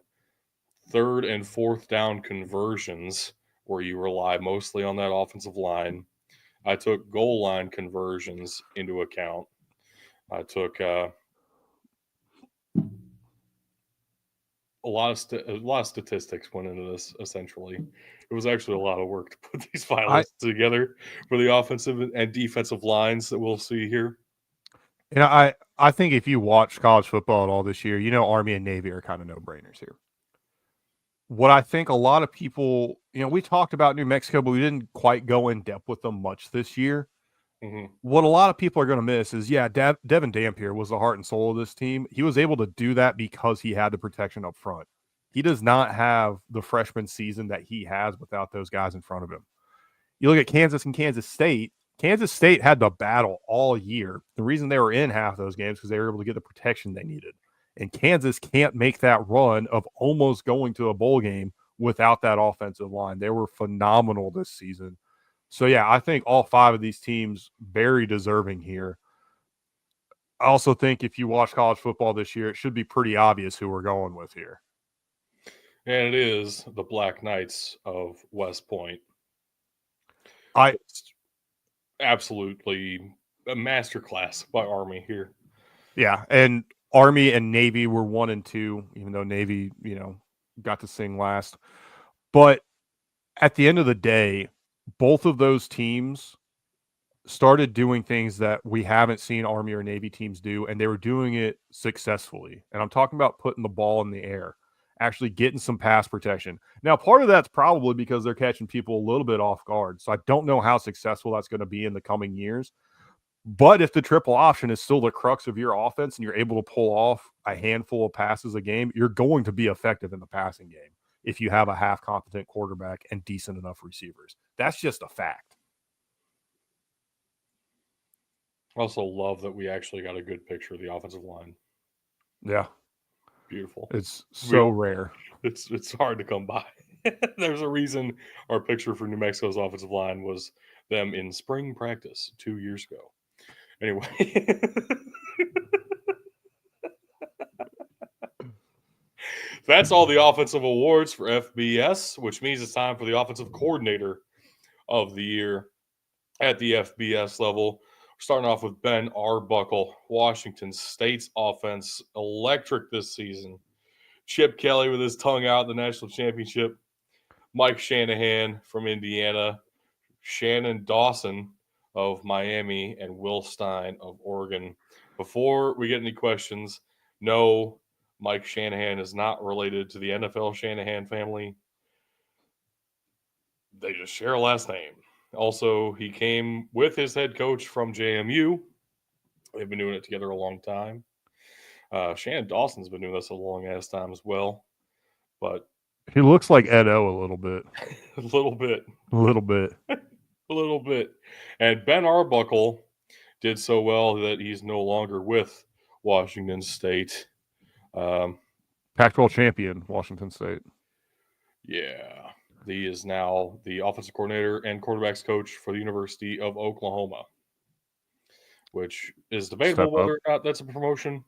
third and fourth down conversions where you rely mostly on that offensive line. I took goal line conversions into account. I took a lot of statistics went into this. Essentially, it was actually a lot of work to put these finalists together for the offensive and defensive lines that we'll see here. And I think if you watch college football at all this year, you know Army and Navy are kind of no-brainers here. What I think a lot of people, we talked about New Mexico, but we didn't quite go in depth with them much this year. Mm-hmm. What a lot of people are going to miss is, Devin Dampier was the heart and soul of this team. He was able to do that because he had the protection up front. He does not have the freshman season that he has without those guys in front of him. You look at Kansas and Kansas State. Kansas State had the battle all year. The reason they were in half those games because they were able to get the protection they needed. And Kansas can't make that run of almost going to a bowl game without that offensive line. They were phenomenal this season. So, yeah, I think all 5 of these teams very deserving here. I also think if you watch college football this year, it should be pretty obvious who we're going with here. And it is the Black Knights of West Point. It's absolutely a masterclass by Army here. Yeah, and Army and Navy were 1 and 2, even though Navy, got to sing last. But at the end of the day, both of those teams started doing things that we haven't seen Army or Navy teams do, and they were doing it successfully. And I'm talking about putting the ball in the air, actually getting some pass protection. Now, part of that's probably because they're catching people a little bit off guard. So I don't know how successful that's going to be in the coming years. But if the triple option is still the crux of your offense and you're able to pull off a handful of passes a game, you're going to be effective in the passing game if you have a half competent quarterback and decent enough receivers. That's just a fact. I also love that we actually got a good picture of the offensive line. Yeah. Beautiful. It's so rare. It's hard to come by. There's a reason our picture for New Mexico's offensive line was them in spring practice 2 years ago. Anyway. That's all the offensive awards for FBS, which means it's time for the offensive coordinator of the year at the FBS level. We're starting off with Ben Arbuckle, Washington State's offense, electric this season. Chip Kelly with his tongue out in the national championship. Mike Shanahan from Indiana. Shannon Dawson of Miami, and Will Stein of Oregon. Before we get any questions, no, Mike Shanahan is not related to the NFL Shanahan family. They just share a last name. Also, he came with his head coach from JMU. They've been doing it together a long time. Shannon Dawson's been doing this a long ass time as well, but He looks like Ed O a little bit. a little bit. A little bit. A little bit. And Ben Arbuckle did so well that he's no longer with Washington State. Pac-12 champion, Washington State. Yeah. He is now the offensive coordinator and quarterbacks coach for the University of Oklahoma, which is debatable whether or not that's a promotion.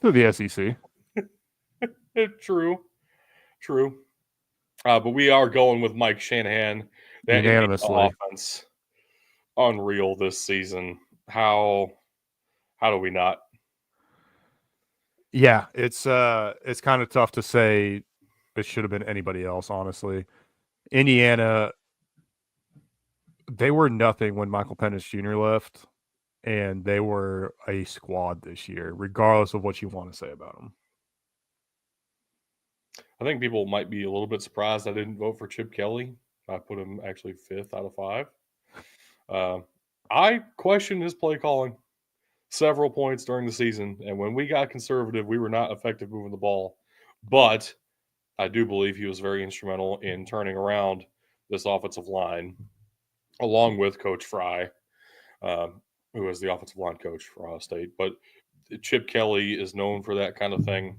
To the SEC. True. But we are going with Mike Shanahan. That Unanimously. Offense, unreal this season. How do we not? Yeah, it's kind of tough to say it should have been anybody else, honestly. Indiana, they were nothing when Michael Penix Jr. left, and they were a squad this year, regardless of what you want to say about them. I think people might be a little bit surprised I didn't vote for Chip Kelly. I put him actually 5th out of 5. I questioned his play calling several points during the season, and when we got conservative, we were not effective moving the ball. But I do believe he was very instrumental in turning around this offensive line, along with Coach Fry, who was the offensive line coach for Ohio State. But Chip Kelly is known for that kind of thing,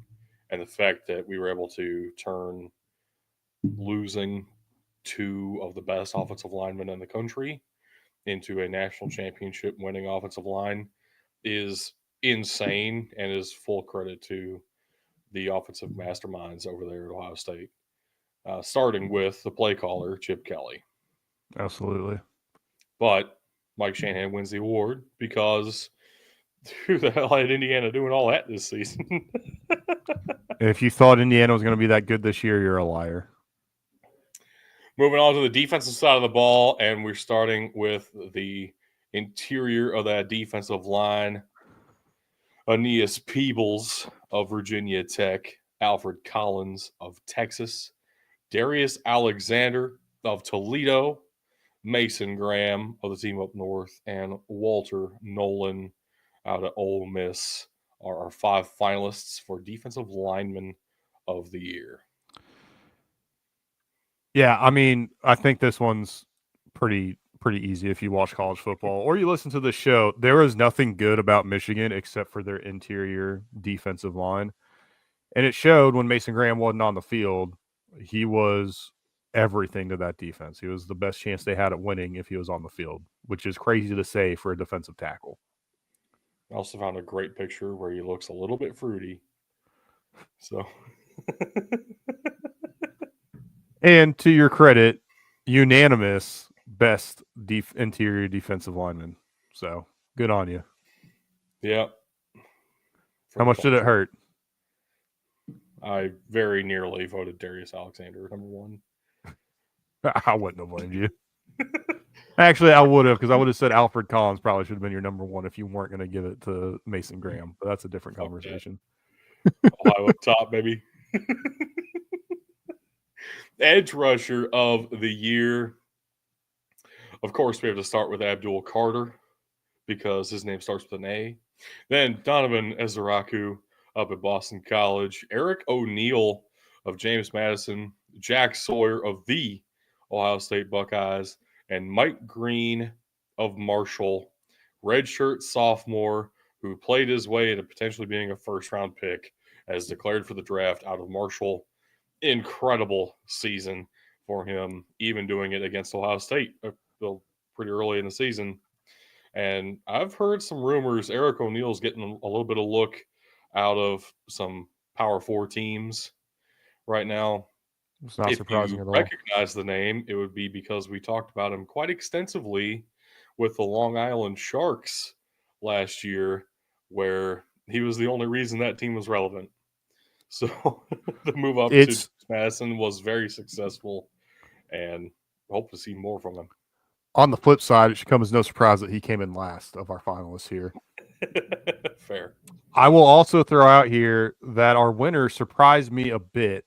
and the fact that we were able to turn losing 2 of the best offensive linemen in the country into a national championship winning offensive line is insane and is full credit to the offensive masterminds over there at Ohio State, starting with the play caller, Chip Kelly. Absolutely. But Mike Shanahan wins the award because who the hell had Indiana doing all that this season? If you thought Indiana was going to be that good this year, you're a liar. Moving on to the defensive side of the ball, and we're starting with the interior of that defensive line. Aeneas Peebles of Virginia Tech, Alfred Collins of Texas, Darius Alexander of Toledo, Mason Graham of the team up north, and Walter Nolan out of Ole Miss are our 5 finalists for Defensive Lineman of the Year. Yeah, I mean, I think this one's pretty easy if you watch college football or you listen to the show. There is nothing good about Michigan except for their interior defensive line. And it showed when Mason Graham wasn't on the field. He was everything to that defense. He was the best chance they had at winning if he was on the field, which is crazy to say for a defensive tackle. I also found a great picture where he looks a little bit fruity. So, and to your credit, unanimous best interior defensive lineman. So good on you. Yeah. How much did it hurt? I very nearly voted Darius Alexander number 1. I wouldn't have blamed you. Actually, I would have, because I would have said Alfred Collins probably should have been your number 1 if you weren't going to give it to Mason Graham. But that's a different conversation. Ohio top, baby. Edge rusher of the year. Of course, we have to start with Abdul Carter because his name starts with an A. Then Donovan Ezeraku up at Boston College. Eric O'Neill of James Madison. Jack Sawyer of the Ohio State Buckeyes. And Mike Green of Marshall, redshirt sophomore who played his way into potentially being a first-round pick as declared for the draft out of Marshall. Incredible season for him, even doing it against Ohio State pretty early in the season. And I've heard some rumors Eric O'Neill's getting a little bit of look out of some Power 4 teams right now. It's not surprising at all. If you recognize the name, it would be because we talked about him quite extensively with the Long Island Sharks last year, where he was the only reason that team was relevant. So the move up to Madison was very successful, and hope to see more from him. On the flip side, it should come as no surprise that he came in last of our finalists here. Fair. I will also throw out here that our winner surprised me a bit.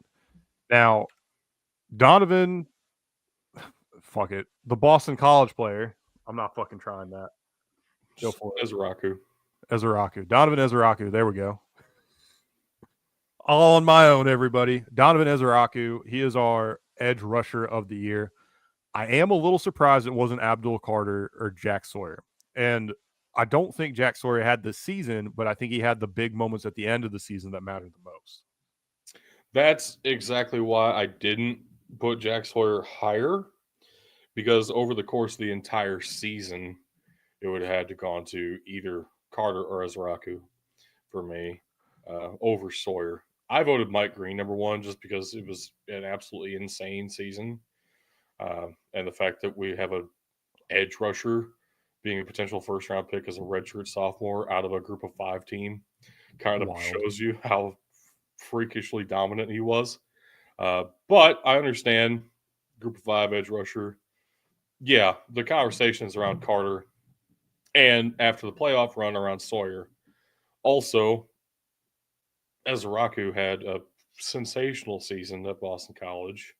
Now, Donovan fuck it. The Boston College player. I'm not fucking trying that. Go for it. Ezraku. Ezraku. Donovan Ezraku. There we go. All on my own, everybody. Donovan Ezraku. He is our edge rusher of the year. I am a little surprised it wasn't Abdul Carter or Jack Sawyer. And I don't think Jack Sawyer had the season, but I think he had the big moments at the end of the season that mattered the most. That's exactly why I didn't put Jack Sawyer higher, because over the course of the entire season, it would have had to gone to either Carter or Ezraku for me over Sawyer. I voted Mike Green number one just because it was an absolutely insane season. And the fact that we have a edge rusher being a potential first round pick as a redshirt sophomore out of a group of 5 team kind of Wild. shows you how freakishly dominant he was. But I understand group of 5 edge rusher. Yeah, the conversations around Carter and after the playoff run around Sawyer. Also, Ezraku had a sensational season at Boston College,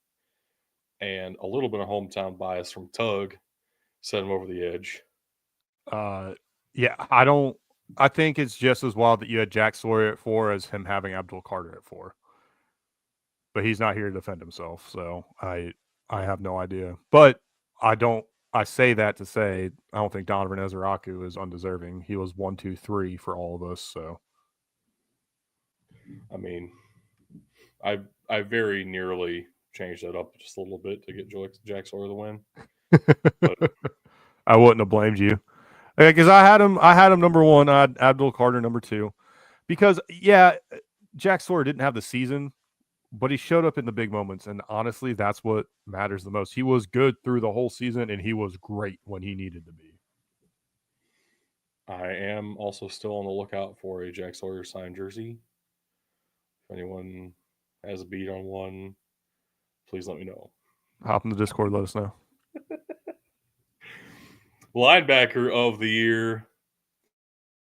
and a little bit of hometown bias from Tug set him over the edge. Yeah, I think it's just as wild that you had Jack Sawyer at 4 as him having Abdul Carter at 4. But he's not here to defend himself, so I have no idea. But I say that to say I don't think Donovan Ezraku is undeserving. He was 1, 2, 3 for all of us. So, I mean, I very nearly changed that up just a little bit to get Jack Sawyer the win. But I wouldn't have blamed you because I had him number 1. I had Abdul Carter number 2 because Jack Sawyer didn't have the season, but he showed up in the big moments, and honestly, that's what matters the most. He was good through the whole season, and he was great when he needed to be. I am also still on the lookout for a Jack Sawyer signed jersey. If anyone has a beat on one, please let me know. Hop in the Discord, let us know. Linebacker of the year.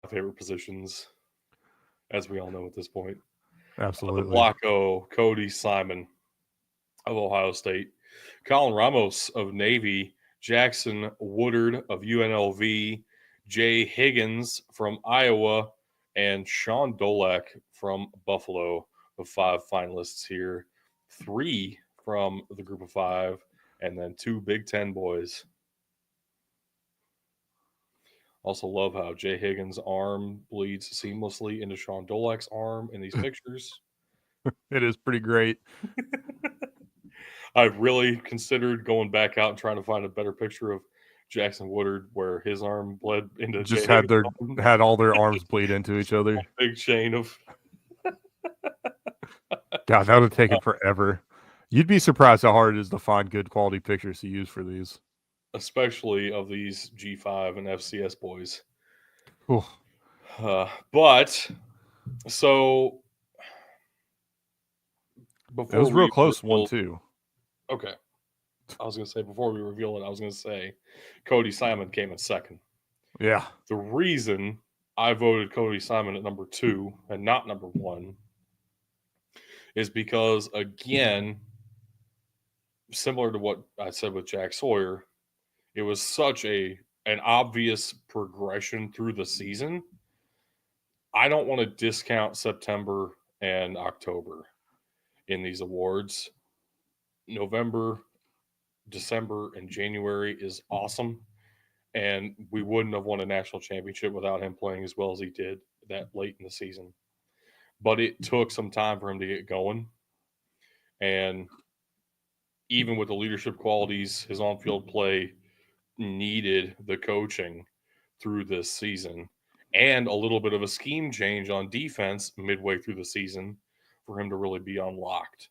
My favorite positions, as we all know at this point. Absolutely. The Blocko, Cody Simon of Ohio State, Colin Ramos of Navy, Jackson Woodard of UNLV, Jay Higgins from Iowa, and Sean Dolak from Buffalo. The 5 finalists here, 3 from the group of 5, and then 2 Big Ten boys. Also love how Jay Higgins' arm bleeds seamlessly into Sean Dolak's arm in these pictures. It is pretty great. I've really considered going back out and trying to find a better picture of Jackson Woodard where his arm bled into just Jay had all their arms bleed into each other. Big chain of God, that would have taken forever. You'd be surprised how hard it is to find good quality pictures to use for these. Especially of these G5 and FCS boys. But so before it was real close 1-2. Okay. I was going to say, before we reveal it, I was going to say Cody Simon came in second. Yeah. The reason I voted Cody Simon at number 2 and not number 1 is because, again, similar to what I said with Jack Sawyer, it was such an obvious progression through the season. I don't want to discount September and October in these awards. November, December, and January is awesome. And we wouldn't have won a national championship without him playing as well as he did that late in the season. But it took some time for him to get going. And even with the leadership qualities, his on-field play needed the coaching through this season and a little bit of a scheme change on defense midway through the season for him to really be unlocked,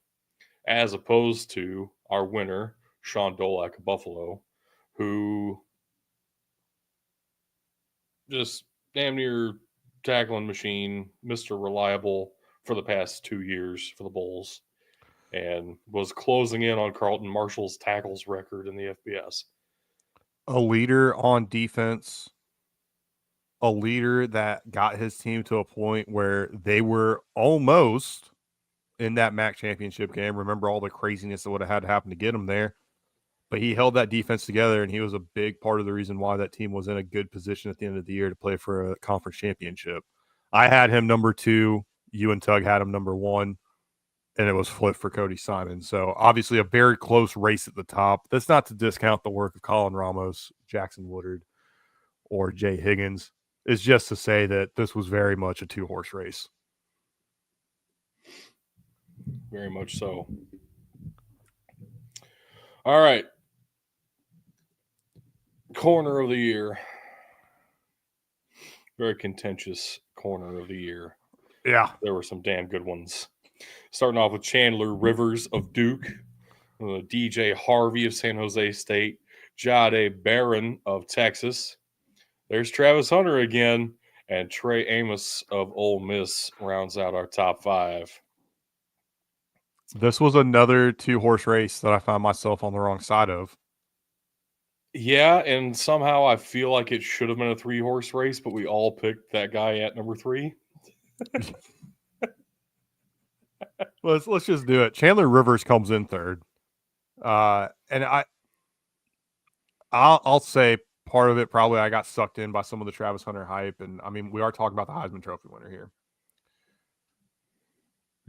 as opposed to our winner, Sean Dolak of Buffalo, who just damn near tackling machine, Mr. Reliable for the past 2 years for the Bulls, and was closing in on Carlton Marshall's tackles record in the FBS. A leader on defense, a leader that got his team to a point where they were almost in that MAC championship game. Remember all the craziness that would have had to happen to get them there. but he held that defense together, and he was a big part of the reason why that team was in a good position at the end of the year to play for a conference championship. I had him number 2. You and Tug had him number 1, and it was flipped for Cody Simon. So obviously a very close race at the top. That's not to discount the work of Colin Ramos, Jackson Woodard, or Jay Higgins. It's just to say that this was very much a 2-horse race. Very much so. All right. Corner of the year. Very contentious corner of the year. Yeah. There were some damn good ones. Starting off with Chandler Rivers of Duke, DJ Harvey of San Jose State, Jahdae Barron of Texas. There's Travis Hunter again, and Trey Amos of Ole Miss rounds out our top 5. This was another 2-horse race that I found myself on the wrong side of. Yeah, and somehow I feel like it should have been a 3-horse race, but we all picked that guy at number 3. Let's just do it. Chandler Rivers comes in 3rd. And I'll say part of it probably I got sucked in by some of the Travis Hunter hype, and I mean we are talking about the Heisman Trophy winner here.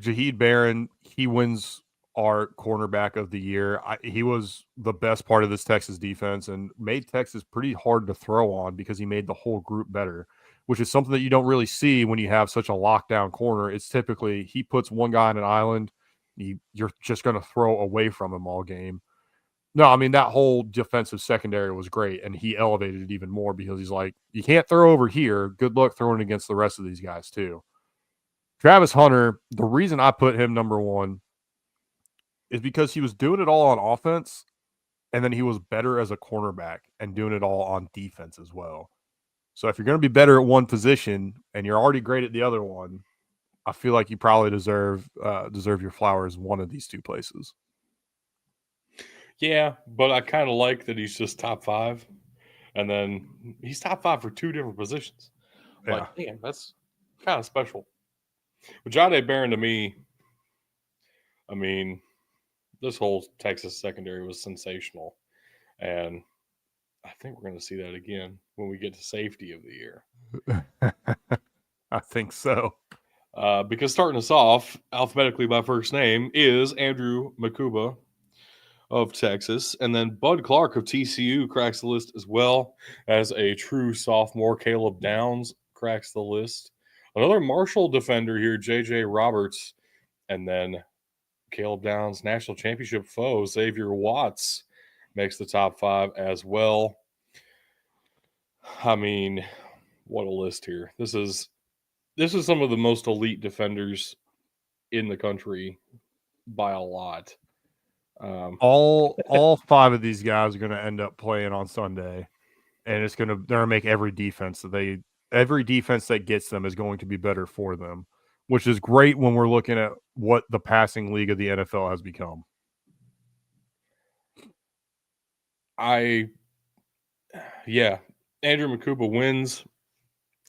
Jahdae Barron, he wins our cornerback of the year. He was the best part of this Texas defense and made Texas pretty hard to throw on because he made the whole group better, which is something that you don't really see when you have such a lockdown corner. It's typically he puts one guy on an island, you're just going to throw away from him all game. No, I mean, that whole defensive secondary was great, and he elevated it even more because he's like, you can't throw over here. Good luck throwing against the rest of these guys, too. Travis Hunter, the reason I put him number 1 is because he was doing it all on offense, and then he was better as a cornerback and doing it all on defense as well. So if you're going to be better at one position and you're already great at the other one, I feel like you probably deserve your flowers in one of these 2 places. Yeah, but I kind of like that he's just top 5, and then he's top 5 for 2 different positions. Yeah. Like, damn, that's kind of special. But Jahdae Barron, to me, I mean, this whole Texas secondary was sensational, and I think we're going to see that again when we get to safety of the year. I think so. Because starting us off alphabetically by first name is Andrew Makuba of Texas, and then Bud Clark of TCU cracks the list as well as a true sophomore. Caleb Downs cracks the list. Another Marshall defender here, JJ Roberts, and then Caleb Downs' national championship foe, Xavier Watts, makes the top 5 as well. I mean, what a list here. This is some of the most elite defenders in the country by a lot. All 5 of these guys are going to end up playing on Sunday, and they're going to make every defense that gets them is going to be better for them, which is great when we're looking at what the passing league of the NFL has become. Andrew Makuba wins.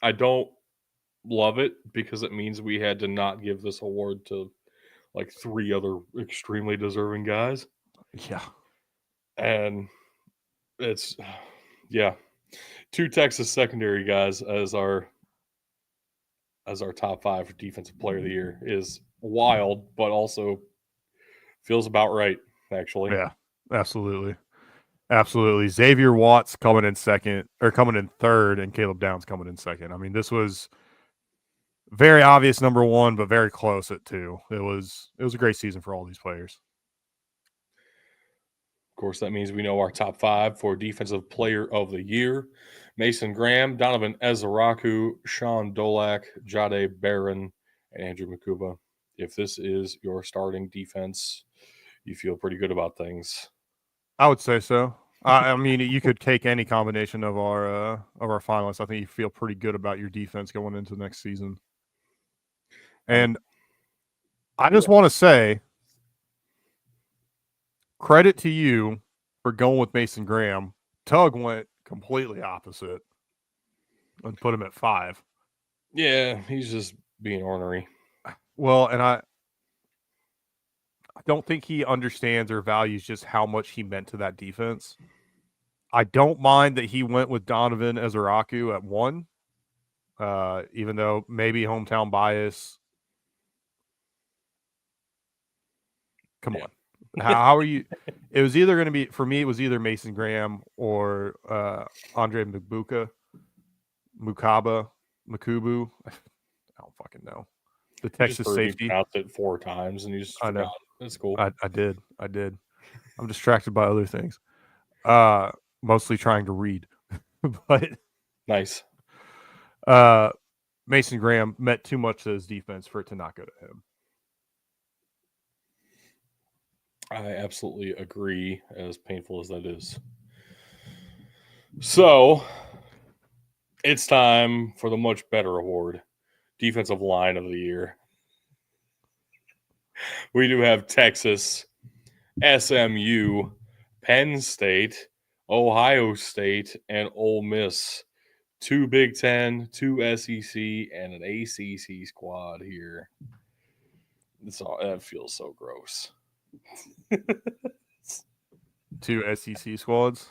I don't love it because it means we had to not give this award to like 3 other extremely deserving guys. Yeah. And it's 2 Texas secondary guys as our top 5 for defensive player of the year is wild, but also feels about right, actually. Yeah, absolutely. Absolutely. Xavier Watts coming in 3rd, and Caleb Downs coming in 2nd. I mean, this was very obvious number 1, but very close at 2. It was a great season for all these players. Of course, that means we know our top 5 for defensive player of the year. Mason Graham, Donovan Ezaraku, Sean Dolak, Jahdae Barron, and Andrew Makuba. If this is your starting defense, you feel pretty good about things. I would say so. I mean, you could take any combination of our finalists. I think you feel pretty good about your defense going into next season. And I just want to say, credit to you for going with Mason Graham. Tug went completely opposite and put him at 5. Yeah, he's just being ornery. Well, and I don't think he understands or values just how much he meant to that defense. I don't mind that he went with Donovan Ezeraku at 1, even though maybe hometown bias. Come on. How are you? It was either going to be, for me, it was either Mason Graham or Andre Makubu. I don't fucking know. The Texas safety. You pronounced it 4 times and you just forgot. That's cool. I did. I'm distracted by other things. Mostly trying to read. But nice. Mason Graham meant too much to his defense for it to not go to him. I absolutely agree, as painful as that is. So, it's time for the much better award, Defensive Line of the Year. We do have Texas, SMU, Penn State, Ohio State, and Ole Miss. 2 Big Ten, 2 SEC, and an ACC squad here. That feels so gross. 2 SEC squads.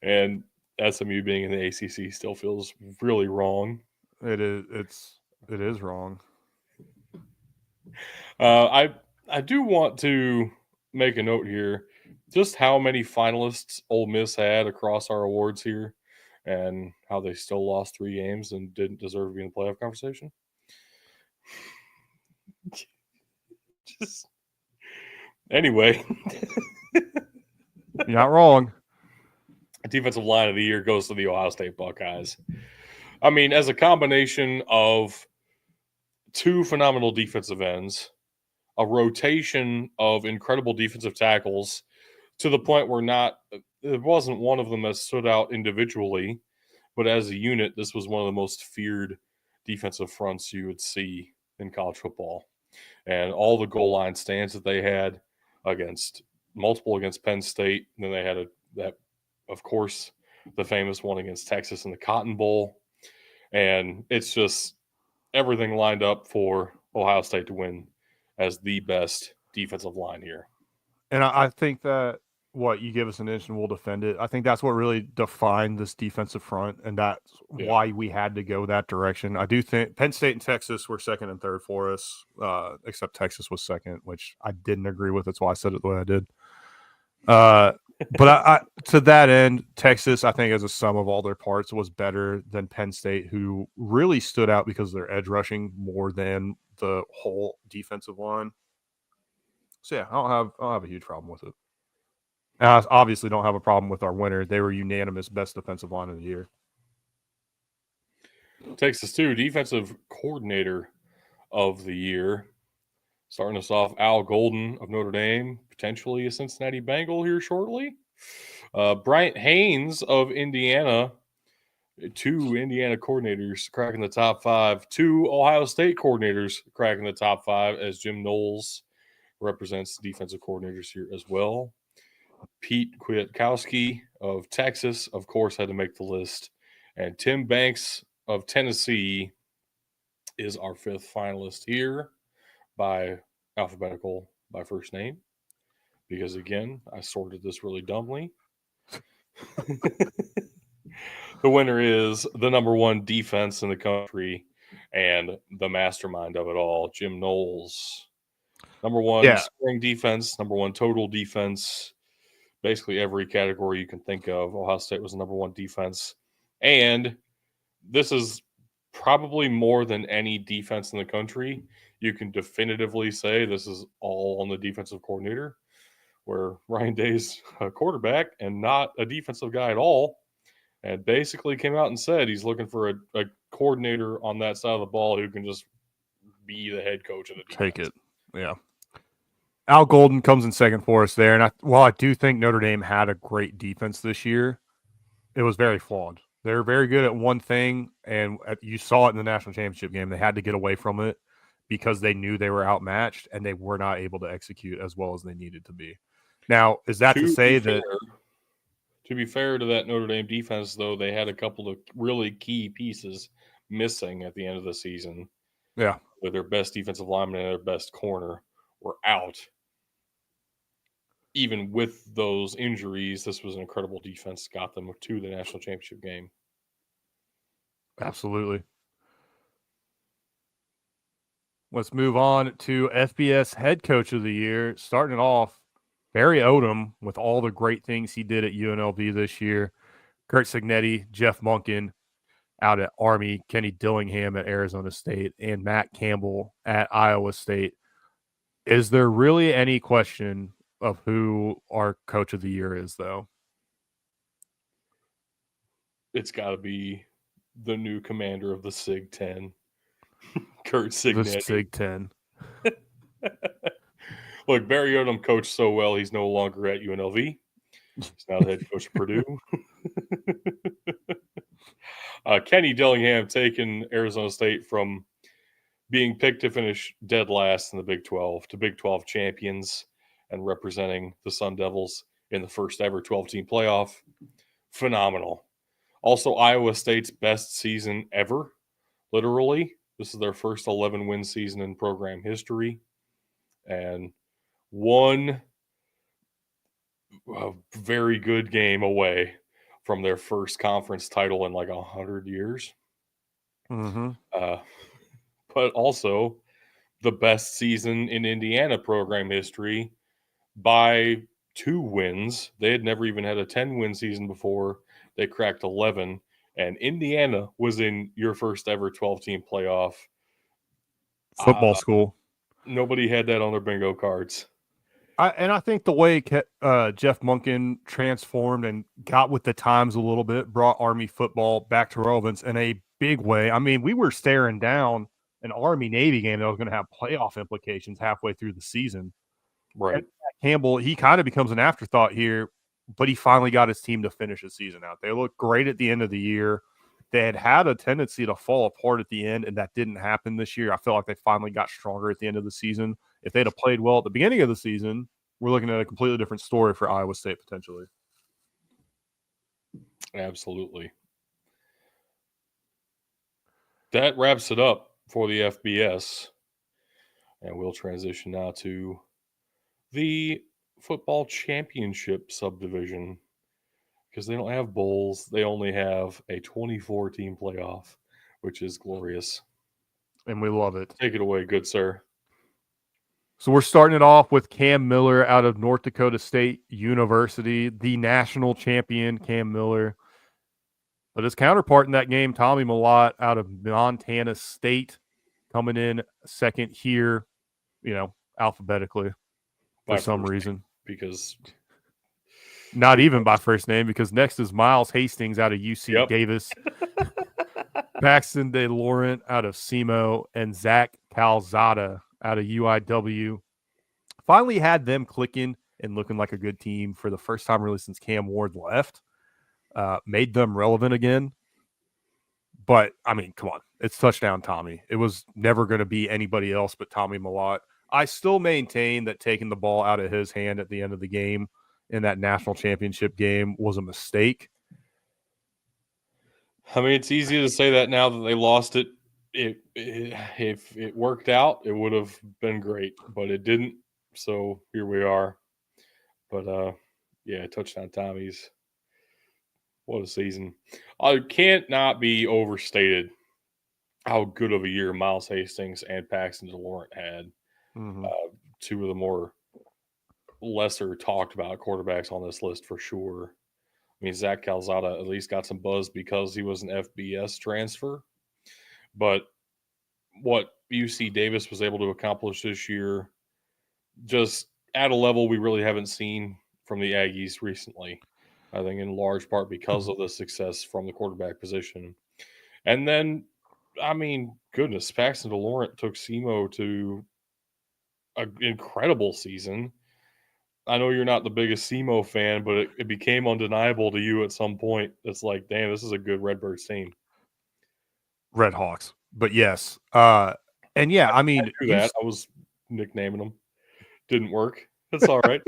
And SMU being in the ACC still feels really wrong. It is wrong. I do want to make a note here, just how many finalists Ole Miss had across our awards here, and how they still lost 3 games and didn't deserve to be in the playoff conversation. Just anyway, you're not wrong. Defensive Line of the Year goes to the Ohio State Buckeyes. I mean, as a combination of 2 phenomenal defensive ends, a rotation of incredible defensive tackles, to the point where it wasn't one of them that stood out individually, but as a unit, this was one of the most feared defensive fronts you would see in college football. And all the goal line stands that they had against Penn State. And then they had of course, the famous one against Texas in the Cotton Bowl. And it's just everything lined up for Ohio State to win as the best defensive line here. And I think that you give us an inch and we'll defend it. I think that's what really defined this defensive front, and that's why we had to go that direction. I do think Penn State and Texas were second and third for us, except Texas was second, which I didn't agree with. That's why I said it the way I did. But I to that end, Texas, I think as a sum of all their parts, was better than Penn State, who really stood out because of their edge rushing more than the whole defensive line. So yeah, I don't have a huge problem with it. And I obviously don't have a problem with our winner. They were unanimous best defensive line of the year. Texas 2 defensive coordinator of the year. Starting us off, Al Golden of Notre Dame, potentially a Cincinnati Bengal here shortly. Bryant Haynes of Indiana, 2 Indiana coordinators cracking the top 5. 2 Ohio State coordinators cracking the top 5, as Jim Knowles represents the defensive coordinators here as well. Pete Kwiatkowski of Texas, of course, had to make the list. And Tim Banks of Tennessee is our 5th finalist here by alphabetical by first name. Because, again, I sorted this really dumbly. The winner is the number 1 defense in the country and the mastermind of it all, Jim Knowles. Number 1 scoring defense, number 1 total defense, basically every category you can think of. Ohio State was the number 1 defense. And this is probably more than any defense in the country. You can definitively say this is all on the defensive coordinator, where Ryan Day's a quarterback and not a defensive guy at all, and basically came out and said he's looking for a coordinator on that side of the ball who can just be the head coach of the defense. Take it. Yeah. Al Golden comes in second for us there. And while I do think Notre Dame had a great defense this year, it was very flawed. They're very good at one thing, and you saw it in the national championship game. They had to get away from it because they knew they were outmatched, and they were not able to execute as well as they needed to be. Now, is that to say that... To be fair to that Notre Dame defense, though, they had a couple of really key pieces missing at the end of the season. Yeah. With their best defensive lineman and their best corner were out. even with those injuries, this was an incredible defense, got them to the national championship game. Absolutely. Let's move on to FBS head coach of the year. Starting it off, Barry Odom, with all the great things he did at UNLV this year. Kurt Signetti, Jeff Monken out at Army, Kenny Dillingham at Arizona State, and Matt Campbell at Iowa State. Is there really any question of who our coach of the year is, though? It's got to be the new commander of the SIG 10, Kurt Signetti. The SIG 10. Look, Barry Odom coached so well, he's no longer at UNLV. He's now the head coach of Purdue. Kenny Dillingham taking Arizona State from being picked to finish dead last in the Big 12 to Big 12 champions and representing the Sun Devils in the first ever 12-team playoff. Phenomenal. Also, Iowa State's best season ever, literally. This is their first 11-win season in program history. And one very good game away from their first conference title in like 100 years. Mm-hmm. But also the best season in Indiana program history by 2 wins. They had never even had a 10-win season before. They cracked 11, and Indiana was in your first ever 12-team playoff. Football school. Nobody had that on their bingo cards. I think the way Jeff Monken transformed and got with the times a little bit brought Army football back to relevance in a big way. I mean, we were staring down an Army-Navy game that was going to have playoff implications halfway through the season. Right. Campbell, he kind of becomes an afterthought here, but he finally got his team to finish the season out. They looked great at the end of the year. They had a tendency to fall apart at the end, and that didn't happen this year. I feel like they finally got stronger at the end of the season. If they'd have played well at the beginning of the season, we're looking at a completely different story for Iowa State potentially. Absolutely. That wraps it up for the FBS. And we'll transition now to the football championship subdivision, because they don't have bowls. They only have a 24-team playoff, which is glorious. And we love it. Take it away, good sir. So we're starting it off with Cam Miller out of North Dakota State University, the national champion Cam Miller. But his counterpart in that game, Tommy Mellott out of Montana State, coming in second here, alphabetically for some reason. Because not even by first name, because next is Miles Hastings out of UC Davis, Paxton De Laurent out of SEMO, and Zach Calzada out of UIW. Finally had them clicking and looking like a good team for the first time really since Cam Ward left. Made them relevant again. But, I mean, come on. It's touchdown Tommy. It was never going to be anybody else but Tommy Mellott. I still maintain that taking the ball out of his hand at the end of the game in that national championship game was a mistake. I mean, it's easy to say that now that they lost it. If it worked out, it would have been great, but it didn't. So here we are. But touchdown Tommy's. What a season. It can't not be overstated how good of a year Miles Hastings and Paxton De Laurent had. Mm-hmm. Two of the more lesser talked about quarterbacks on this list for sure. I mean, Zach Calzada at least got some buzz because he was an FBS transfer. But what UC Davis was able to accomplish this year, just at a level we really haven't seen from the Aggies recently. I think in large part because of the success from the quarterback position. And then, I mean, goodness, Paxton De Laurent took SEMO to an incredible season. I know you're not the biggest SEMO fan, but it became undeniable to you at some point. It's like, damn, this is a good Redbirds team. Red Hawks. But yes. And yeah, I mean, I was nicknaming them. Didn't work. That's all right.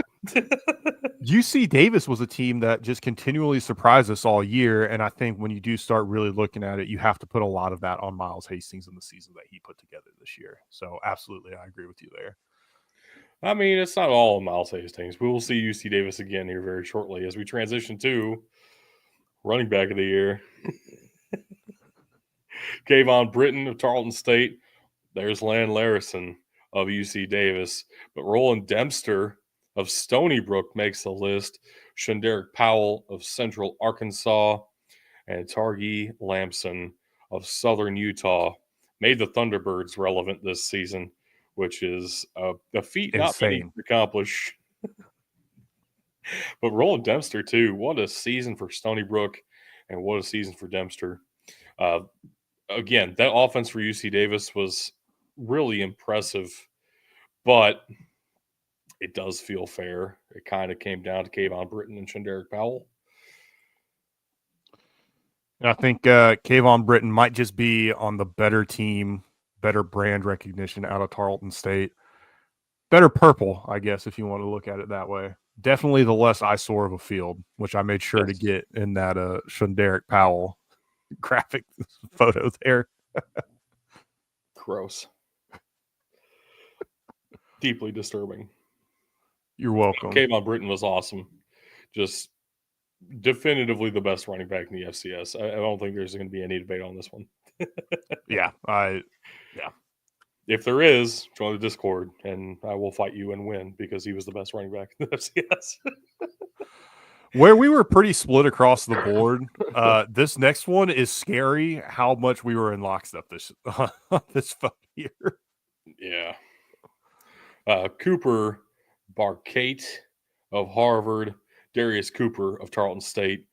UC Davis was a team that just continually surprised us all year. And I think when you do start really looking at it, you have to put a lot of that on Miles Hastings in the season that he put together this year. So absolutely, I agree with you there. I mean, it's not all Miles Hastings. We will see UC Davis again here very shortly as we transition to running back of the year. Kayvon Britton of Tarleton State. There's Lan Larison of UC Davis. But Roland Dempster of Stony Brook makes the list. Shunderick Powell of Central Arkansas. And Targi Lamson of Southern Utah made the Thunderbirds relevant this season, which is a feat not many Insane. can accomplish. But Roland Dempster, too, what a season for Stony Brook and what a season for Dempster. Again, that offense for UC Davis was really impressive, but it does feel fair. It kind of came down to Kayvon Britton and Shunderick Powell. I think Kayvon Britton might just be on the better team, better brand recognition out of Tarleton State. Better purple, I guess, if you want to look at it that way. Definitely the less eyesore of a field, which I made sure to get in that Shunderick Powell graphic photo there. Gross. Deeply disturbing. You're welcome. Kayvon Britton was awesome. Just definitively the best running back in the FCS. I don't think there's going to be any debate on this one. Yeah. If there is, join the Discord and I will fight you and win because he was the best running back in the FCS. Where we were pretty split across the board, this next one is scary how much we were in lockstep this year. Yeah. Cooper Barcate of Harvard, Darius Cooper of Tarleton State,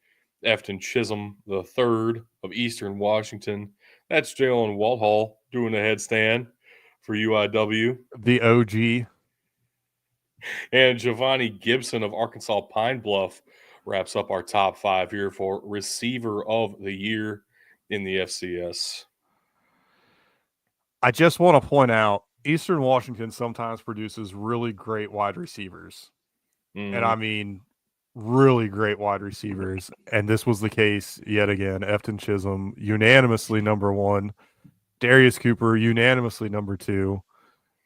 Efton Chisholm III of Eastern Washington. That's Jalen Walthall doing a headstand for UIW. The OG. And Giovanni Gibson of Arkansas Pine Bluff wraps up our top 5 here for receiver of the year in the FCS. I just want to point out Eastern Washington sometimes produces really great wide receivers. And I mean, really great wide receivers. And this was the case yet again. Efton Chisholm, unanimously number 1. Darius Cooper, unanimously number 2.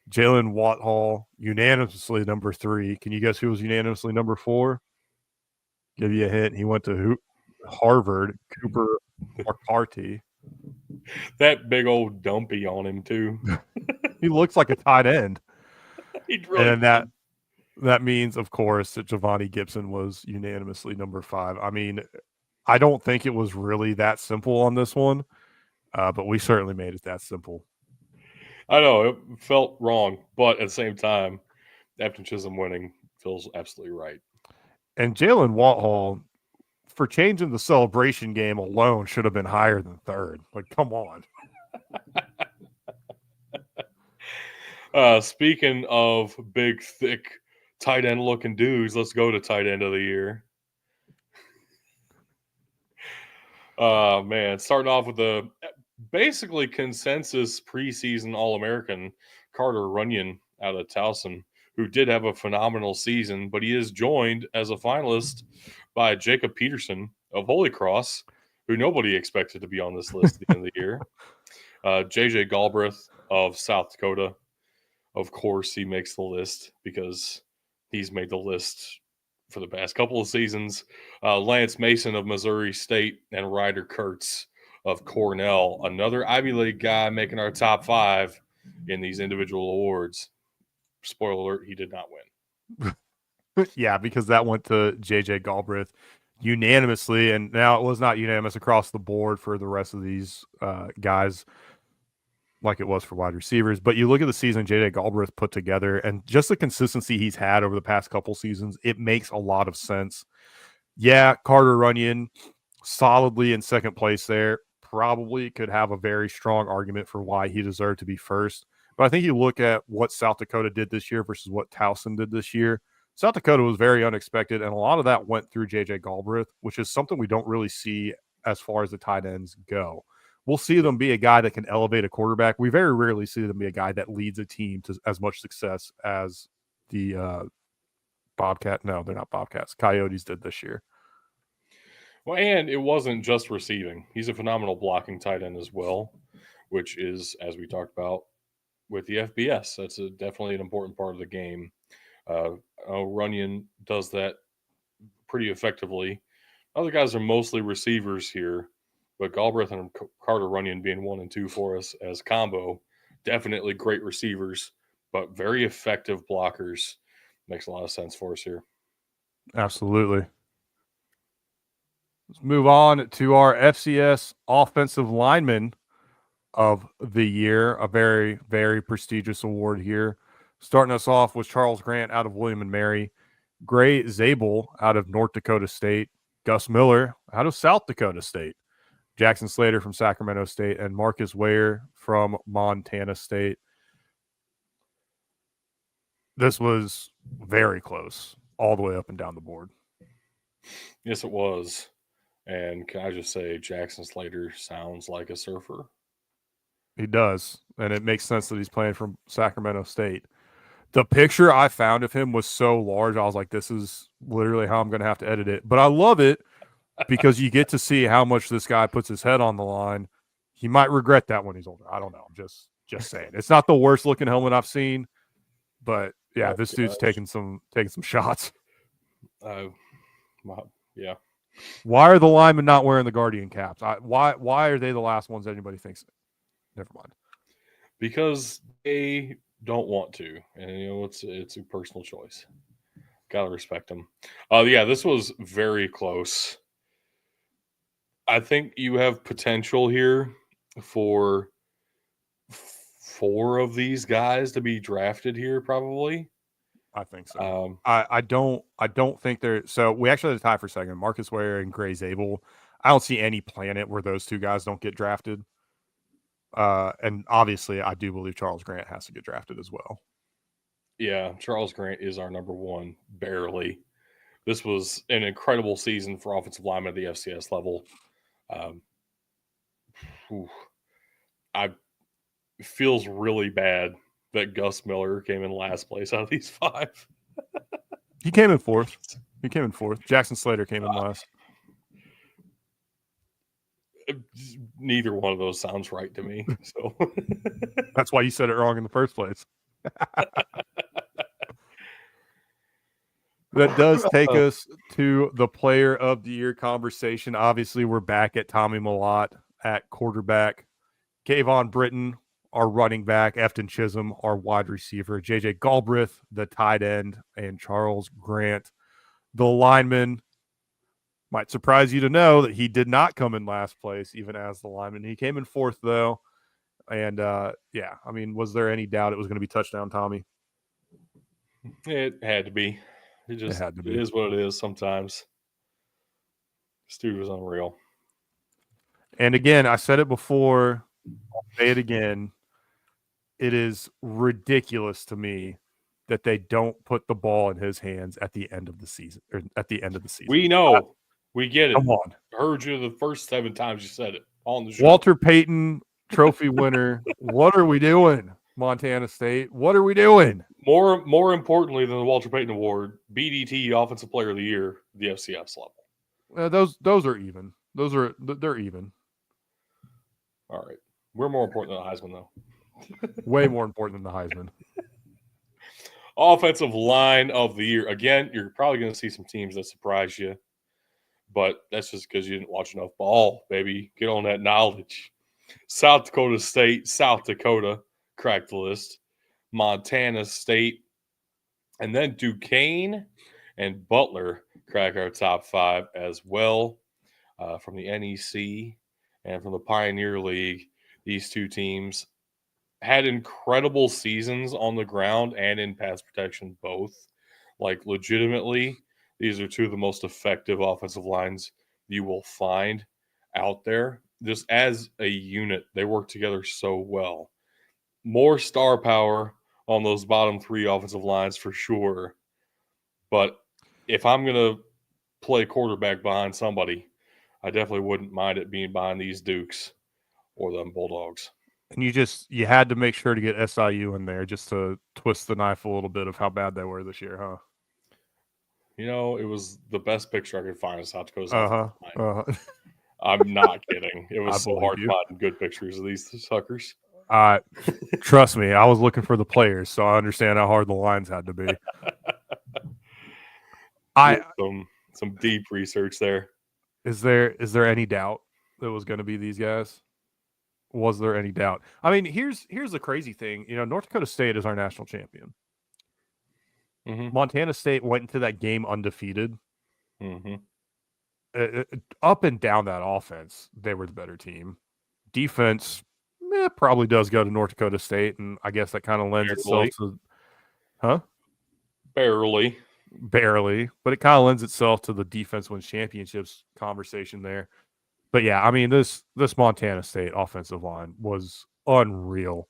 Jalen Walthall, unanimously number 3. Can you guess who was unanimously number 4? Give you a hint. He went to Harvard. Cooper McCarty. That big old dumpy on him, too. He looks like a tight end. Really and that means, of course, that Giovanni Gibson was unanimously number 5. I mean, I don't think it was really that simple on this one, but we certainly made it that simple. I know, it felt wrong, but at the same time, Efton Chisholm winning feels absolutely right. And Jalen Walthall, for changing the celebration game alone, should have been higher than 3rd. Like, come on. Speaking of big, thick, tight end looking dudes, let's go to tight end of the year. Man, starting off with the basically consensus preseason All-American Carter Runyon out of Towson, who did have a phenomenal season, but he is joined as a finalist by Jacob Peterson of Holy Cross, who nobody expected to be on this list at the end of the year. JJ Galbraith of South Dakota. Of course, he makes the list because he's made the list for the past couple of seasons. Lance Mason of Missouri State and Ryder Kurtz of Cornell, another Ivy League guy making our top 5 in these individual awards. Spoiler alert, he did not win. Yeah, because that went to JJ Galbraith unanimously, and now it was not unanimous across the board for the rest of these guys like it was for wide receivers. But you look at the season JJ Galbraith put together and just the consistency he's had over the past couple seasons, it makes a lot of sense. Yeah, Carter Runyon solidly in second place there. Probably could have a very strong argument for why he deserved to be first. But I think you look at what South Dakota did this year versus what Towson did this year. South Dakota was very unexpected, and a lot of that went through JJ Galbraith, which is something we don't really see as far as the tight ends go. We'll see them be a guy that can elevate a quarterback. We very rarely see them be a guy that leads a team to as much success as the Bobcat. No, they're not Bobcats. Coyotes did this year. Well, and it wasn't just receiving. He's a phenomenal blocking tight end as well, which is, as we talked about, with the FBS. That's definitely an important part of the game. Runyon does that pretty effectively. Other guys are mostly receivers here, but Galbraith and Carter Runyon being 1 and 2 for us as combo, definitely great receivers, but very effective blockers. Makes a lot of sense for us here. Absolutely. Let's move on to our FCS offensive lineman of the year, a very, very prestigious award here. Starting us off was Charles Grant out of William and Mary, Gray Zabel out of North Dakota State, Gus Miller out of South Dakota State, Jackson Slater from Sacramento State, and Marcus Ware from Montana State. This was very close all the way up and down the board. Yes, it was. And can I just say, Jackson Slater sounds like a surfer. He does, and it makes sense that he's playing from Sacramento State. The picture I found of him was so large, I was like, this is literally how I'm going to have to edit it. But I love it because you get to see how much this guy puts his head on the line. He might regret that when he's older. I don't know. I'm just saying. It's not the worst looking helmet I've seen, but yeah, this dude's taking some shots. Yeah. Why are the linemen not wearing the Guardian caps? Why are they the last ones anybody thinks? Never mind. Because they don't want to, and it's a personal choice. Gotta respect them. Yeah, this was very close. I think you have potential here for 4 of these guys to be drafted here, probably. I think so. I don't think they're so. We actually had a tie for second. Marcus Ware and Gray Zabel. I don't see any planet where those two guys don't get drafted. And obviously, I do believe Charles Grant has to get drafted as well. Yeah, Charles Grant is our number one, barely. This was an incredible season for offensive linemen at the FCS level. It feels really bad that Gus Miller came in last place out of these 5. He came in fourth. Jackson Slater came in last. Neither one of those sounds right to me. So that's why you said it wrong in the first place. That does take us to the player of the year conversation. Obviously, we're back at Tommy Mellott at quarterback, Kayvon Britton, our running back, Efton Chisholm, our wide receiver, JJ Galbraith, the tight end, and Charles Grant, the lineman. Might surprise you to know that he did not come in last place, even as the lineman. He came in fourth, though. And, yeah, I mean, was there any doubt it was going to be touchdown, Tommy? It had to be. It had to be. It is what it is sometimes. This dude was unreal. And again, I said it before. I'll say it again. It is ridiculous to me that they don't put the ball in his hands at the end of the season. We know. We get it. Come on. I heard you the first 7 times you said it on the show. Walter Payton trophy winner. What are we doing, Montana State? What are we doing? More importantly than the Walter Payton Award, BDT Offensive Player of the Year, the FCS level. Those are even. They're even. All right. We're more important than the Heisman, though. Way more important than the Heisman. Offensive line of the year. Again, you're probably going to see some teams that surprise you, but that's just because you didn't watch enough ball, baby. Get on that knowledge. South Dakota State, South Dakota cracked the list. Montana State, and then Duquesne and Butler crack our top 5 as well. From the NEC and from the Pioneer League, these 2 teams had incredible seasons on the ground and in pass protection both. Like, legitimately, these are 2 of the most effective offensive lines you will find out there. Just as a unit, they work together so well. More star power on those bottom 3 offensive lines for sure. But if I'm going to play quarterback behind somebody, I definitely wouldn't mind it being behind these Dukes or them Bulldogs. And you had to make sure to get SIU in there just to twist the knife a little bit of how bad they were this year, huh? You know, it was the best picture I could find of South Dakota. Uh-huh. I'm not kidding. It was so hard to find good pictures of these suckers. Trust me, I was looking for the players, so I understand how hard the lines had to be. Some deep research there. Is there any doubt that it was going to be these guys? Was there any doubt? I mean, here's the crazy thing. North Dakota State is our national champion. Mm-hmm. Montana State went into that game undefeated. Mm-hmm. Up and down that offense, they were the better team. Defense, probably does go to North Dakota State, and I guess that kind of lends itself to, barely, but it kind of lends itself to the defense wins championships conversation there. But yeah, I mean this Montana State offensive line was unreal.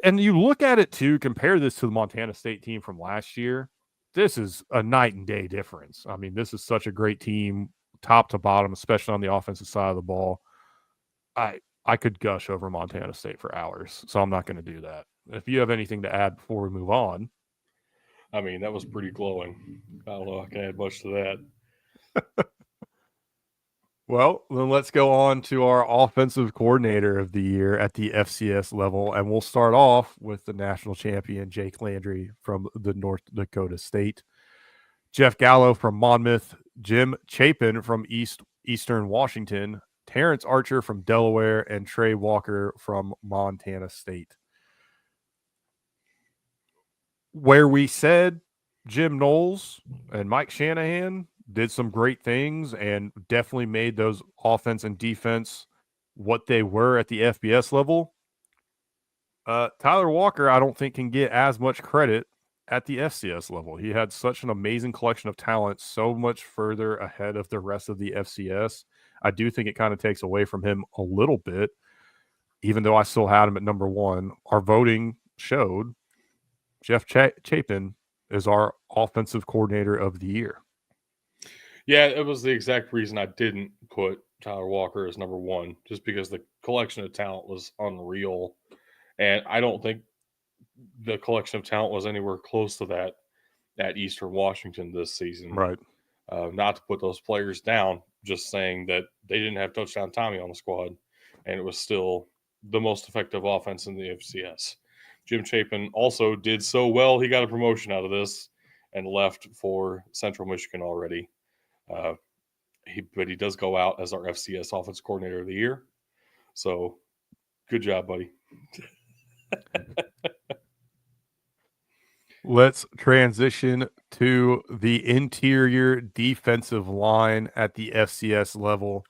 And you look at it too, compare this to the Montana State team from last year. This is a night and day difference. I mean, this is such a great team, top to bottom, especially on the offensive side of the ball. I could gush over Montana State for hours, so I'm not going to do that. If you have anything to add before we move on. I mean, that was pretty glowing. I don't know if I can add much to that. Well, then let's go on to our offensive coordinator of the year at the FCS level, and we'll start off with the national champion, Jake Landry from the North Dakota State, Jeff Gallo from Monmouth, Jim Chapin from Eastern Washington, Terrence Archer from Delaware, and Trey Walker from Montana State. Where we said Jim Knowles and Mike Shanahan did some great things and definitely made those offense and defense what they were at the FBS level. Tyler Walker, I don't think, can get as much credit at the FCS level. He had such an amazing collection of talent, so much further ahead of the rest of the FCS. I do think it kind of takes away from him a little bit, even though I still had him at number one. Our voting showed Jeff Chapin is our offensive coordinator of the year. Yeah, it was the exact reason I didn't put Tyler Walker as number one, just because the collection of talent was unreal. And I don't think the collection of talent was anywhere close to that at Eastern Washington this season. Right. Not to put those players down, just saying that they didn't have touchdown Tommy on the squad, and it was still the most effective offense in the FCS. Jim Chapin also did so well, he got a promotion out of this and left for Central Michigan already. But he does go out as our FCS offense coordinator of the year. So good job, buddy. Let's transition to the interior defensive line at the FCS level.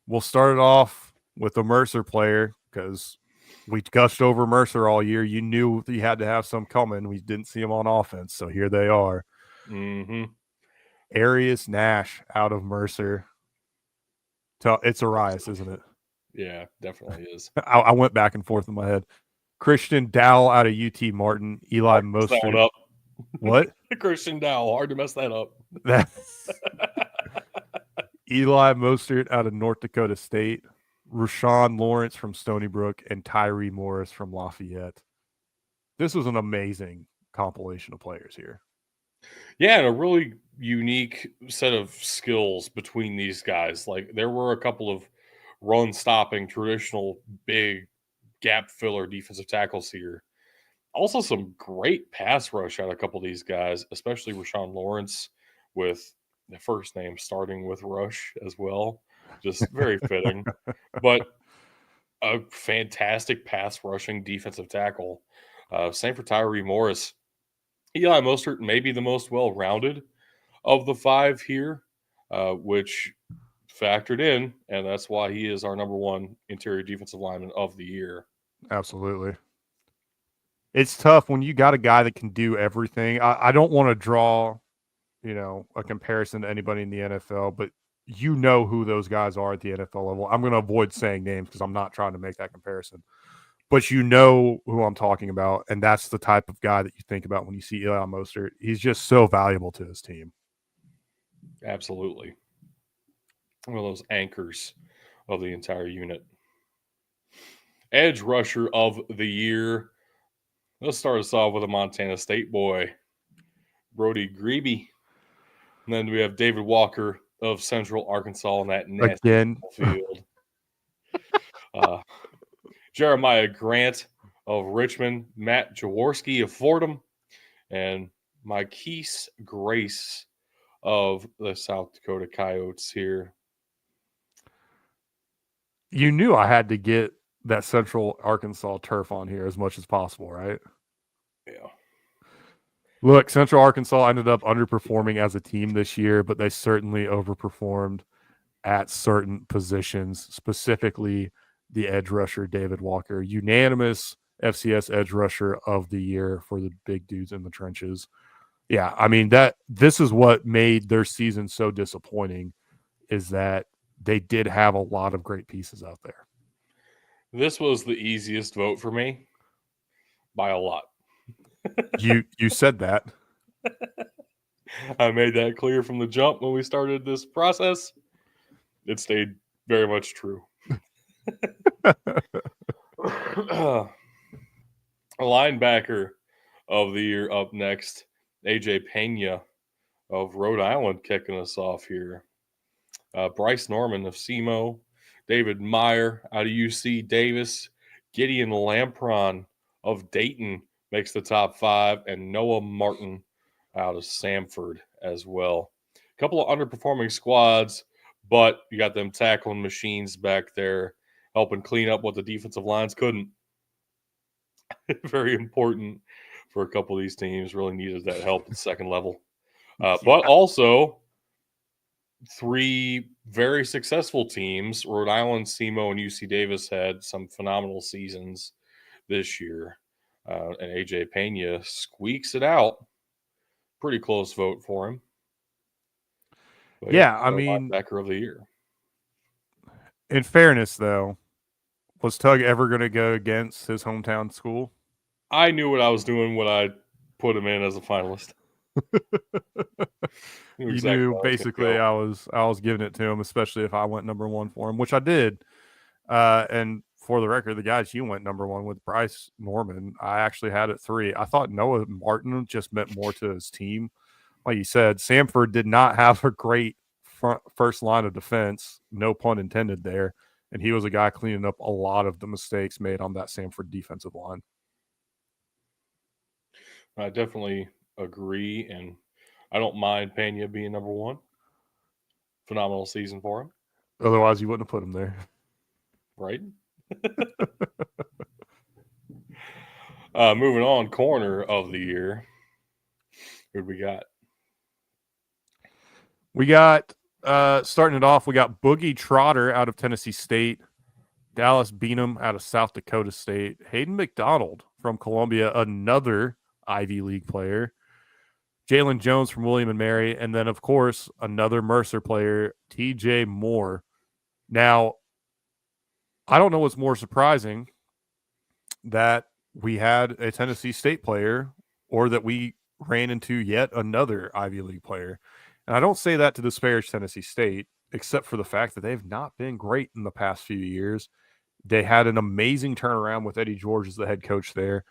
We'll start it off with a Mercer player because we gushed over Mercer all year. You knew you had to have some coming. We didn't see them on offense, so here they are. Mm-hmm. Arius Nash out of Mercer. It's Arias, isn't it? Yeah, definitely is. I went back and forth in my head. Christian Dowell out of UT Martin. Eli Mostert. Up. What? Christian Dowell. Hard to mess that up. Eli Mostert out of North Dakota State. Rashawn Lawrence from Stony Brook, and Tyree Morris from Lafayette. This was an amazing compilation of players here. Yeah, and a really unique set of skills between these guys. Like, there were a couple of run-stopping, traditional, big gap filler defensive tackles here. Also, some great pass rush out of a couple of these guys, especially Rashawn Lawrence, with the first name starting with Rush as well. Just very fitting. But a fantastic pass rushing defensive tackle. Same for Tyree Morris. Eli Mostert may be the most well-rounded of the five here, which factored in, and that's why he is our number one interior defensive lineman of the year. Absolutely. It's tough when you got a guy that can do everything. I don't want to draw, a comparison to anybody in the NFL, but you know who those guys are at the NFL level. I'm going to avoid saying names because I'm not trying to make that comparison. But you know who I'm talking about, and that's the type of guy that you think about when you see Eli Mostert. He's just so valuable to his team. Absolutely. One of those anchors of the entire unit. Edge rusher of the year. Let's start us off with a Montana State boy, Brody Grebe. And then we have David Walker of Central Arkansas in that nasty Again. field. Jeremiah Grant of Richmond, Matt Jaworski of Fordham, and Marquise Grace of the South Dakota Coyotes here. You knew I had to get that Central Arkansas turf on here as much as possible, right? Yeah. Look, Central Arkansas ended up underperforming as a team this year, but they certainly overperformed at certain positions, specifically the edge rusher, David Walker, unanimous FCS edge rusher of the year for the big dudes in the trenches. Yeah, I mean, this is what made their season so disappointing, is that they did have a lot of great pieces out there. This was the easiest vote for me by a lot. You said that. I made that clear from the jump when we started this process. It stayed very much true. A linebacker of the year up next, AJ Pena of Rhode Island kicking us off here. Bryce Norman of SEMO, David Meyer out of UC Davis, Gideon Lampron of Dayton makes the top 5, and Noah Martin out of Samford as well. A couple of underperforming squads, but you got them tackling machines back there helping clean up what the defensive lines couldn't. Very important for a couple of these teams. Really needed that help at the second level. But also 3 very successful teams. Rhode Island, SEMO, and UC Davis had some phenomenal seasons this year. And AJ Pena squeaks it out. Pretty close vote for him. But yeah, I mean, linebacker of the year. In fairness, though, was Tug ever going to go against his hometown school? I knew what I was doing when I put him in as a finalist. You knew basically I was giving it to him, especially if I went number 1 for him, which I did. And for the record, the guys you went number 1 with, Bryce Norman, I actually had it 3. I thought Noah Martin just meant more to his team. Like you said, Samford did not have a great first line of defense, no pun intended there. And he was a guy cleaning up a lot of the mistakes made on that Samford defensive line. I definitely agree, and I don't mind Pena being number 1. Phenomenal season for him. Otherwise, you wouldn't have put him there. Right? Moving on, corner of the year. Who we got? We got, starting it off, we got Boogie Trotter out of Tennessee State, Dallas Beanham out of South Dakota State, Hayden McDonald from Columbia, another Ivy League player, Jalen Jones from William & Mary, and then, of course, another Mercer player, TJ Moore. Now, I don't know what's more surprising, that we had a Tennessee State player or that we ran into yet another Ivy League player. And I don't say that to disparage Tennessee State, except for the fact that they've not been great in the past few years. They had an amazing turnaround with Eddie George as the head coach there,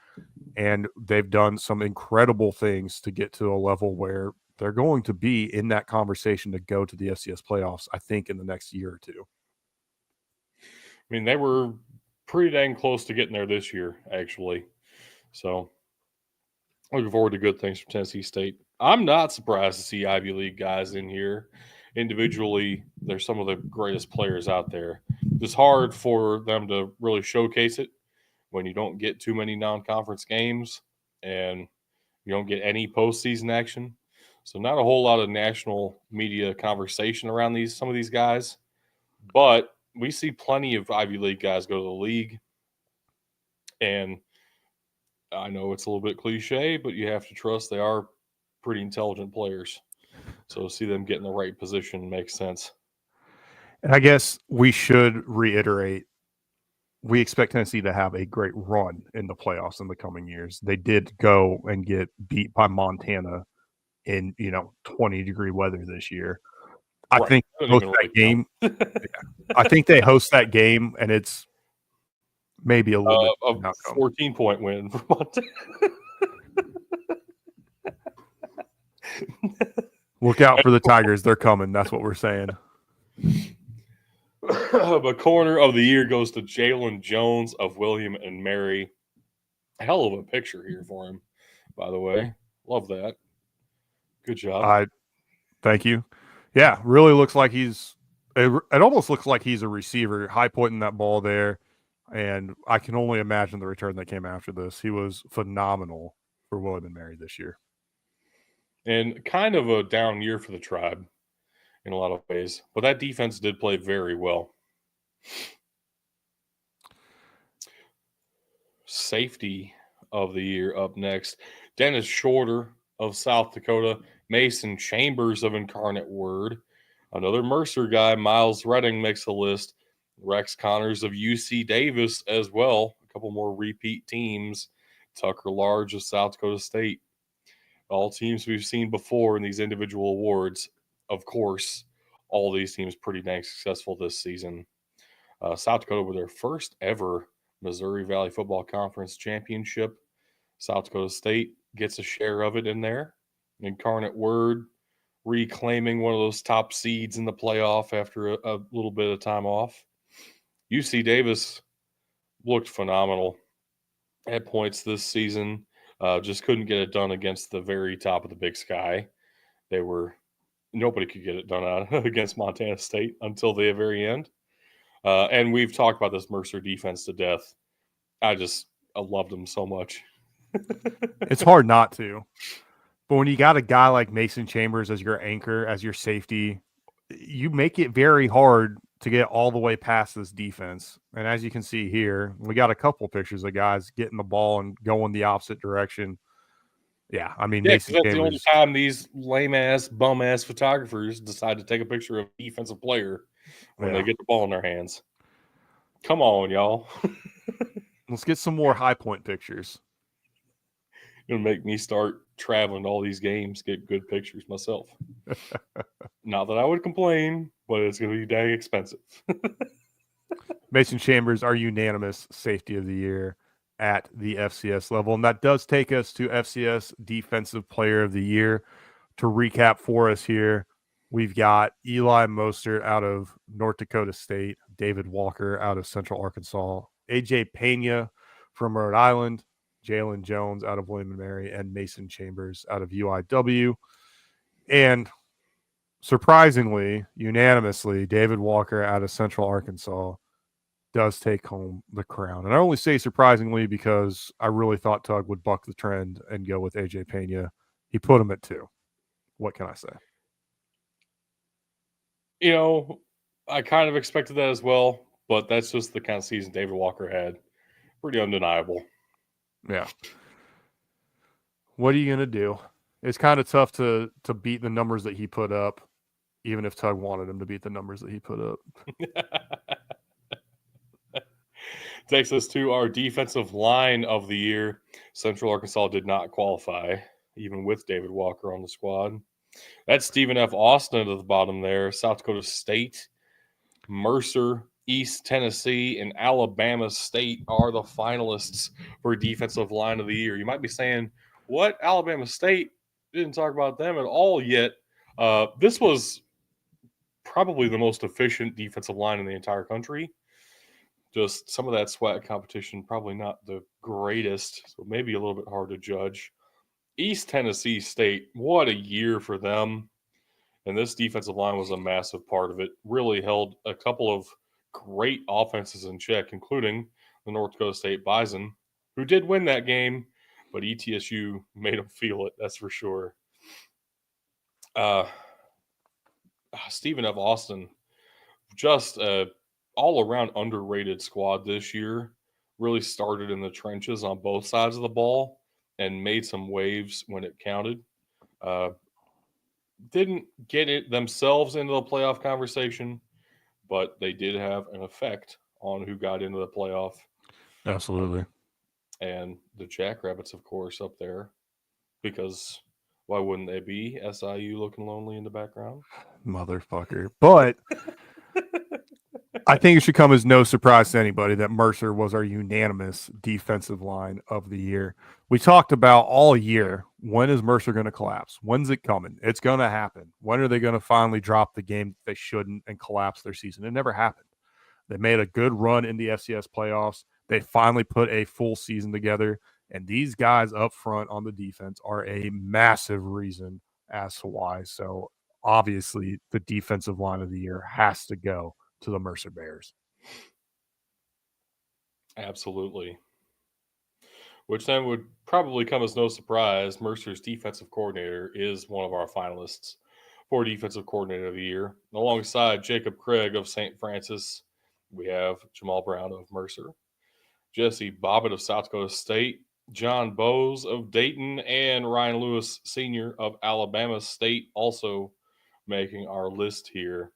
and they've done some incredible things to get to a level where they're going to be in that conversation to go to the FCS playoffs, I think, in the next year or two. I mean, they were pretty dang close to getting there this year, actually. So, looking forward to good things from Tennessee State. I'm not surprised to see Ivy League guys in here. Individually, they're some of the greatest players out there. It's hard for them to really showcase it when you don't get too many non-conference games and you don't get any postseason action. So not a whole lot of national media conversation around some of these guys. But we see plenty of Ivy League guys go to the league. And I know it's a little bit cliche, but you have to trust they are pretty intelligent players. So see them get in the right position makes sense. And I guess we should reiterate, we expect Tennessee to have a great run in the playoffs in the coming years. They did go and get beat by Montana in 20-degree weather this year. I think they host that game. I think they host that game, and it's maybe a little bit a 14-point win for Montana. Look out for the Tigers. They're coming. That's what we're saying. But corner of the year goes to Jalen Jones of William and Mary. Hell of a picture here for him, by the way. Love that. Good job. Thank you. Yeah, really looks like it almost looks like he's a receiver, high pointing that ball there. And I can only imagine the return that came after this. He was phenomenal for William and Mary this year. And kind of a down year for the Tribe in a lot of ways. But that defense did play very well. Safety of the year up next. Dennis Shorter of South Dakota. Mason Chambers of Incarnate Word. Another Mercer guy, Miles Redding, makes the list. Rex Connors of UC Davis as well. A couple more repeat teams. Tucker Large of South Dakota State. All teams we've seen before in these individual awards. Of course, all these teams pretty dang successful this season. South Dakota with their first ever Missouri Valley Football Conference championship. South Dakota State gets a share of it in there. Incarnate Word reclaiming one of those top seeds in the playoff after a little bit of time off. UC Davis looked phenomenal at points this season. Just couldn't get it done against the very top of the Big Sky. Nobody could get it done against Montana State until the very end. And we've talked about this Mercer defense to death. I loved them so much. It's hard not to. But when you got a guy like Mason Chambers as your anchor, as your safety, you make it very hard to get all the way past this defense. And as you can see here, we got a couple pictures of guys getting the ball and going the opposite direction. Yeah, I mean, Mason that's Chambers. the only time these lame-ass, bum-ass photographers decide to take a picture of a defensive player when they get the ball in their hands. Come on, y'all. Let's get some more high point pictures. It'll make me start traveling to all these games, get good pictures myself. Not that I would complain, but it's going to be dang expensive. Mason Chambers, our unanimous safety of the year at the FCS level. And that does take us to FCS Defensive Player of the Year. To recap for us here, we've got Eli Mostert out of North Dakota State, David Walker out of Central Arkansas, AJ Pena from Rhode Island, Jalen Jones out of William and Mary, and Mason Chambers out of UIW. And surprisingly, unanimously, David Walker out of Central Arkansas does take home the crown. And I only say surprisingly because I really thought Tug would buck the trend and go with AJ Pena. He put him at 2. What can I say? I kind of expected that as well, but that's just the kind of season David Walker had. Pretty undeniable. Yeah. What are you going to do? It's kind of tough to beat the numbers that he put up, even if Tug wanted him to beat the numbers that he put up. Takes us to our defensive line of the year. Central Arkansas did not qualify, even with David Walker on the squad. That's Stephen F. Austin at the bottom there. South Dakota State, Mercer, East Tennessee, and Alabama State are the finalists for defensive line of the year. You might be saying, what? Alabama State? Didn't talk about them at all yet. This was probably the most efficient defensive line in the entire country. Just some of that SWAT competition, probably not the greatest, so maybe a little bit hard to judge. East Tennessee State, what a year for them. And this defensive line was a massive part of it. Really held a couple of great offenses in check, including the North Dakota State Bison, who did win that game, but ETSU made them feel it, that's for sure. Stephen F. Austin, just all-around underrated squad this year. Really started in the trenches on both sides of the ball and made some waves when it counted. Didn't get it themselves into the playoff conversation, but they did have an effect on who got into the playoff. Absolutely. And the Jackrabbits, of course, up there, because why wouldn't they be? SIU looking lonely in the background. Motherfucker. But I think it should come as no surprise to anybody that Mercer was our unanimous defensive line of the year. We talked about all year, when is Mercer going to collapse? When's it coming? It's going to happen. When are they going to finally drop the game they shouldn't and collapse their season? It never happened. They made a good run in the FCS playoffs. They finally put a full season together. And these guys up front on the defense are a massive reason as to why. So obviously, the defensive line of the year has to go to the Mercer Bears. Absolutely. Which then would probably come as no surprise. Mercer's defensive coordinator is one of our finalists for Defensive Coordinator of the Year. Alongside Jacob Craig of St. Francis, we have Jamal Brown of Mercer, Jesse Bobbitt of South Dakota State, John Bowes of Dayton, and Ryan Lewis Sr. of Alabama State also making our list here.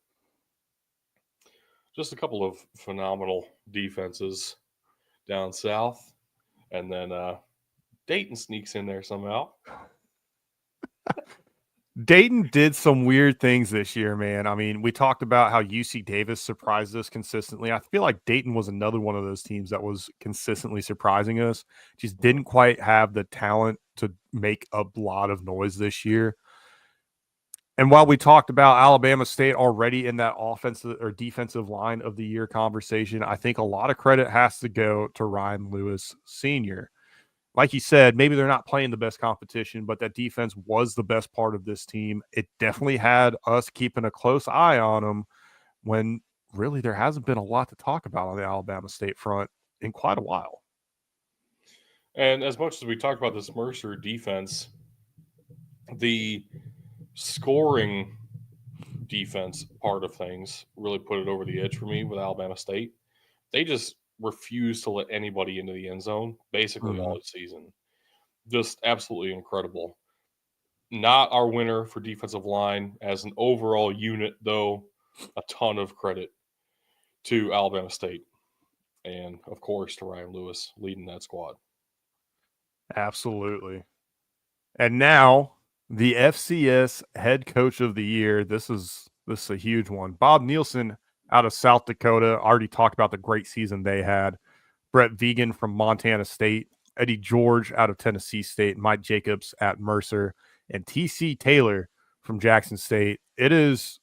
Just a couple of phenomenal defenses down south. And then Dayton sneaks in there somehow. Dayton did some weird things this year, man. I mean, we talked about how UC Davis surprised us consistently. I feel like Dayton was another one of those teams that was consistently surprising us. Just didn't quite have the talent to make a lot of noise this year. And while we talked about Alabama State already in that offensive or defensive line of the year conversation, I think a lot of credit has to go to Ryan Lewis Sr. Like you said, maybe they're not playing the best competition, but that defense was the best part of this team. It definitely had us keeping a close eye on them when really there hasn't been a lot to talk about on the Alabama State front in quite a while. And as much as we talked about this Mercer defense, the scoring defense part of things really put it over the edge for me with Alabama State. They just refused to let anybody into the end zone basically all season. Just absolutely incredible. Not our winner for defensive line as an overall unit, though. A ton of credit to Alabama State and, of course, to Ryan Lewis leading that squad. Absolutely. And now the FCS head coach of the year. This is a huge one. Bob Nielsen out of South Dakota. Already talked about the great season they had. Brett Vegan from Montana State, Eddie George out of Tennessee State, Mike Jacobs at Mercer, and TC Taylor from Jackson State. It is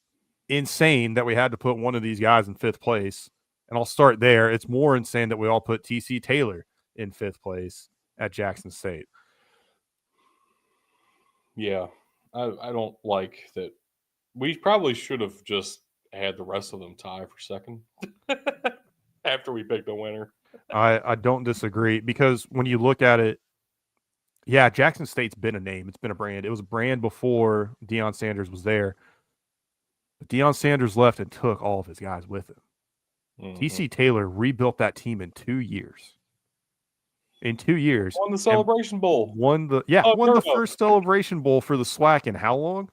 insane that we had to put one of these guys in fifth place. And I'll start there. It's more insane that we all put TC Taylor in fifth place at Jackson State. Yeah, I don't like that. We probably should have just had the rest of them tie for second after we picked a winner. I don't disagree because when you look at it, yeah, Jackson State's been a name. It's been a brand. It was a brand before Deion Sanders was there. But Deion Sanders left and took all of his guys with him. TC Taylor rebuilt that team in 2 years. In 2 years. Won the Celebration Bowl. Won the first Celebration Bowl for the SWAC in how long?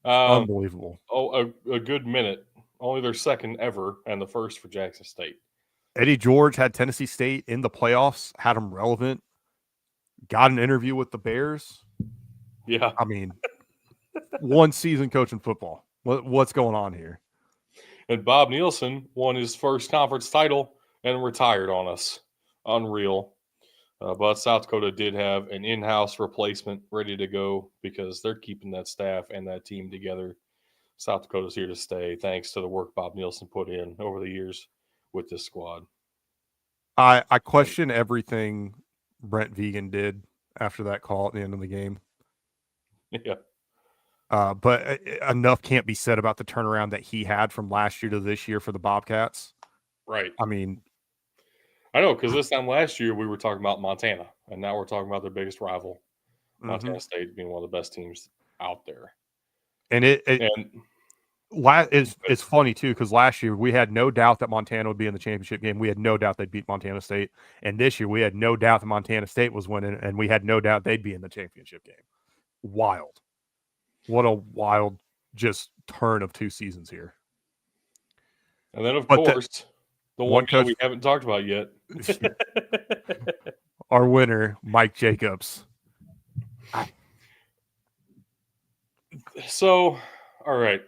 Unbelievable. A good minute. Only their second ever and the first for Jackson State. Eddie George had Tennessee State in the playoffs, had them relevant, got an interview with the Bears. Yeah. I mean, one season coaching football. What's going on here? And Bob Nielsen won his first conference title and retired on us. Unreal. But South Dakota did have an in-house replacement ready to go because they're keeping that staff and that team together. South Dakota's here to stay thanks to the work Bob Nielsen put in over the years with this squad. I question everything Brent Vegan did after that call at the end of the game. Yeah. But enough can't be said about the turnaround that he had from last year to this year for the Bobcats. Right. I mean, I know, because this time last year we were talking about Montana, and now we're talking about their biggest rival, Montana State being one of the best teams out there. And it's funny, too, because last year we had no doubt that Montana would be in the championship game. We had no doubt they'd beat Montana State. And this year we had no doubt that Montana State was winning, and we had no doubt they'd be in the championship game. Wild. What a wild just turn of 2 seasons here. And then, of course, the one guy we haven't talked about yet. Our winner, Mike Jacobs. So, all right.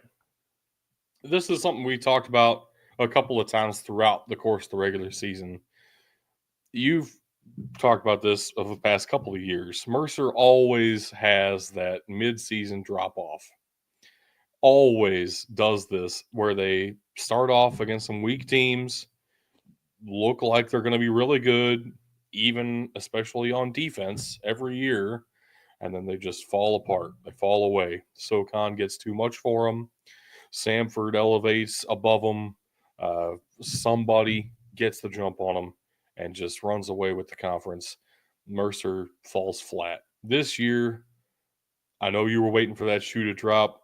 This is something we talked about a couple of times throughout the course of the regular season. You've talked about this over the past couple of years. Mercer always has that mid-season drop-off. Always does this where they start off against some weak teams, look like they're going to be really good, even especially on defense every year, and then they just fall apart. They fall away. SoCon gets too much for them. Samford elevates above them. Somebody gets the jump on them and just runs away with the conference. Mercer falls flat. This year, I know you were waiting for that shoe to drop.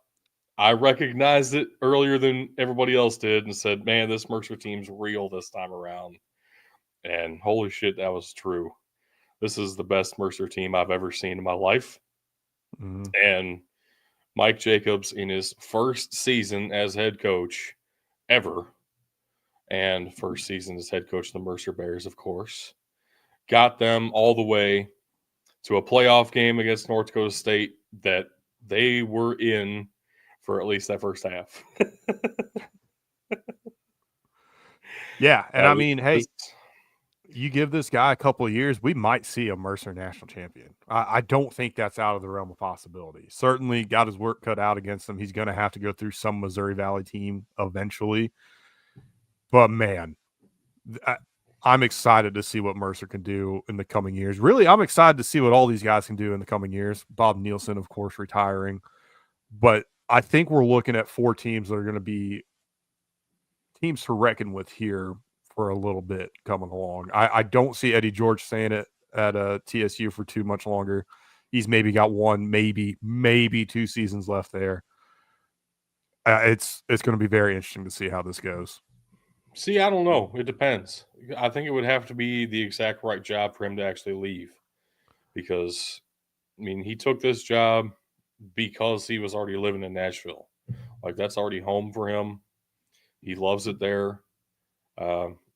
I recognized it earlier than everybody else did and said, man, this Mercer team's real this time around. And holy shit, that was true. This is the best Mercer team I've ever seen in my life. Mm-hmm. And Mike Jacobs, in his first season as head coach ever, and first season as head coach of the Mercer Bears, of course, got them all the way to a playoff game against North Dakota State that they were in for at least that first half. Yeah, and I mean, hey, you give this guy a couple of years, we might see a Mercer national champion. I don't think that's out of the realm of possibility. Certainly got his work cut out against him. He's going to have to go through some Missouri Valley team eventually. But, man, I'm excited to see what Mercer can do in the coming years. Really, I'm excited to see what all these guys can do in the coming years. Bob Nielsen, of course, retiring. But I think we're looking at 4 teams that are going to be teams to reckon with here for a little bit coming along. I don't see Eddie George staying at TSU for too much longer. He's maybe got 1, maybe 2 seasons left there. It's going to be very interesting to see how this goes. See, I don't know. It depends. I think it would have to be the exact right job for him to actually leave. Because, I mean, he took this job because he was already living in Nashville. Like, that's already home for him. He loves it there.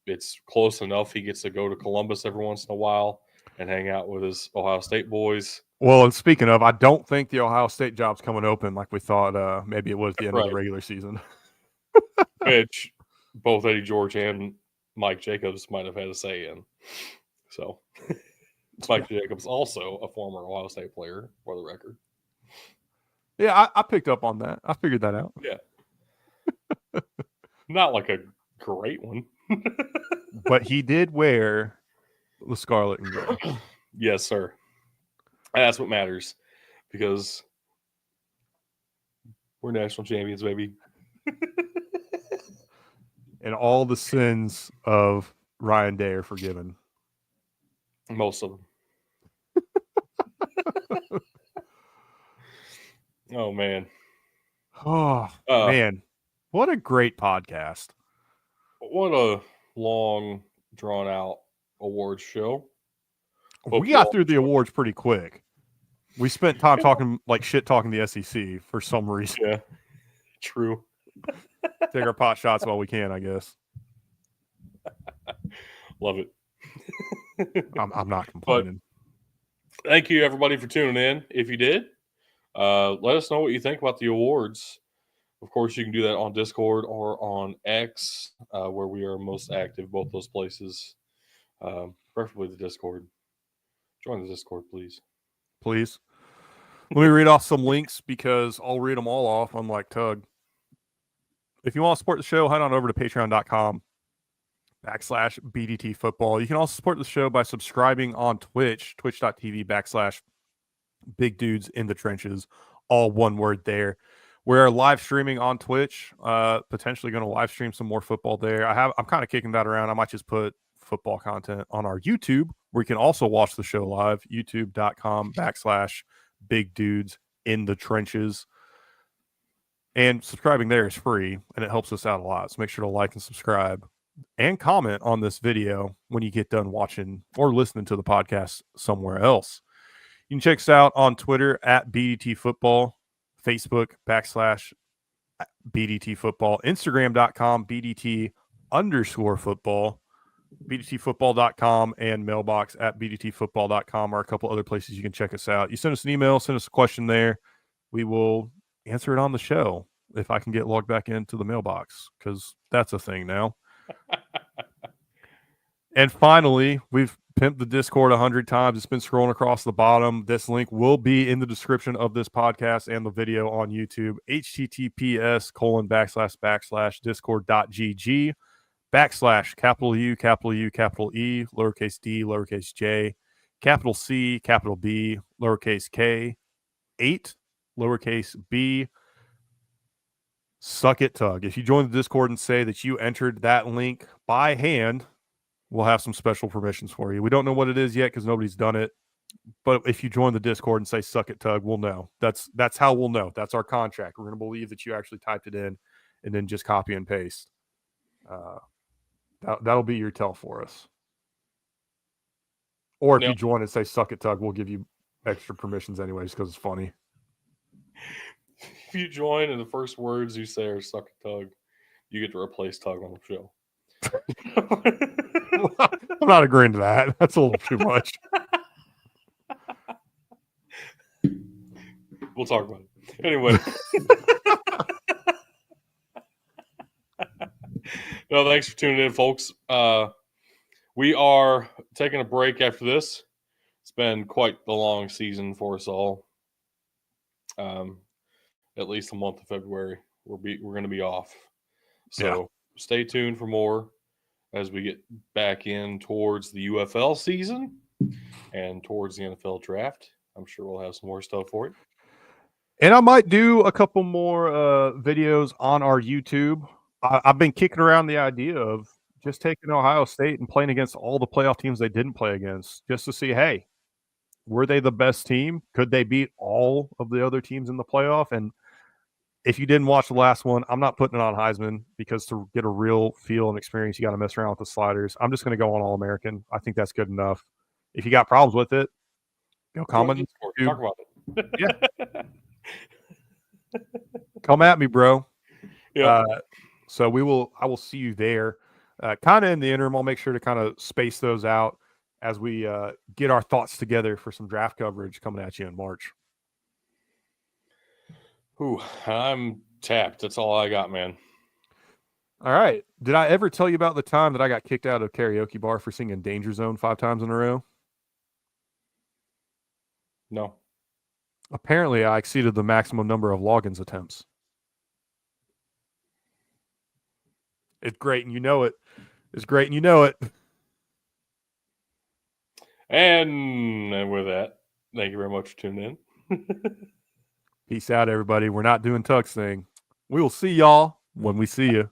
It's close enough. He gets to go to Columbus every once in a while and hang out with his Ohio State boys. Well, and speaking of, I don't think the Ohio State job's coming open like we thought maybe it was at the end of the regular season. Which both Eddie George and Mike Jacobs might have had a say in. So, Mike Jacobs, also a former Ohio State player, for the record. Yeah, I picked up on that. I figured that out. Yeah. Not like a great one. But he did wear the scarlet and gray. Yes, sir. And that's what matters, because we're national champions, baby. And all the sins of Ryan Day are forgiven. Most of them. Oh, man. Oh, man. What a great podcast. What a long, drawn-out awards show. We got through the awards pretty quick. We spent time talking the SEC for some reason. Yeah, true. Take our pot shots while we can, I guess. Love it. I'm not complaining. But thank you, everybody, for tuning in. If you did, let us know what you think about the awards. Of course, you can do that on Discord or on X, where we are most active, both those places. Preferably the Discord. Join the Discord, please. Please. Let me read off some links because I'll read them all off, unlike Tug. If you want to support the show, head on over to patreon.com/BDT football. You can also support the show by subscribing on Twitch, twitch.tv/Big Dudes in the Trenches, all one word there. We're live streaming on Twitch, potentially going to live stream some more football there. I'm kind of kicking that around. I might just put football content on our YouTube, where you can also watch the show live, youtube.com/Big Dudes in the Trenches. And subscribing there is free, and it helps us out a lot. So make sure to like and subscribe and comment on this video when you get done watching or listening to the podcast somewhere else. You can check us out on Twitter at BDT Football, Facebook /BDT Football, Instagram.com BDT_football, BDTfootball.com, and mailbox at BDTfootball.com are a couple other places you can check us out. You send us an email, send us a question there. We will answer it on the show if I can get logged back into the mailbox, because that's a thing now. And finally, we've pimped the Discord 100 times. It's been scrolling across the bottom. This link will be in the description of this podcast and the video on YouTube. https://discord.gg /U, capital U, capital E, lowercase d, lowercase j, capital C, capital B, lowercase k, 8, lowercase b, Suck It Tug. If you join the Discord and say that you entered that link by hand, we'll have some special permissions for you. We don't know what it is yet because nobody's done it. But if you join the Discord and say Suck It Tug, we'll know. That's how we'll know. That's our contract. We're going to believe that you actually typed it in and then just copy and paste. That'll be your tell for us. Or if you join and say Suck It Tug, we'll give you extra permissions anyways because it's funny. If you join and the first words you say are Suck It Tug, you get to replace Tug on the show. I'm not agreeing to that. That's a little too much. We'll talk about it. Anyway. No, thanks for tuning in, folks. We are taking a break after this. It's been quite the long season for us all. At least the month of February, we're going to be off. So Stay tuned for more as we get back in towards the UFL season and towards the NFL draft. I'm sure we'll have some more stuff for you. And I might do a couple more videos on our YouTube. I've been kicking around the idea of just taking Ohio State and playing against all the playoff teams they didn't play against just to see, hey, were they the best team? Could they beat all of the other teams in the playoff? And if you didn't watch the last one, I'm not putting it on Heisman because to get a real feel and experience, you got to mess around with the sliders. I'm just going to go on All-American. I think that's good enough. If you got problems with it, go comment. Talk about it. Yeah. Come at me, bro. Yeah. So I will see you there. Kind of in the interim, I'll make sure to kind of space those out as we get our thoughts together for some draft coverage coming at you in March. Ooh, I'm tapped. That's all I got, man. All right. Did I ever tell you about the time that I got kicked out of karaoke bar for singing Danger Zone 5 times in a row? No. Apparently, I exceeded the maximum number of logins attempts. It's great, and you know it. It's great, and you know it. And with that, thank you very much for tuning in. Peace out, everybody. We're not doing Tuck's thing. We will see y'all when we see you.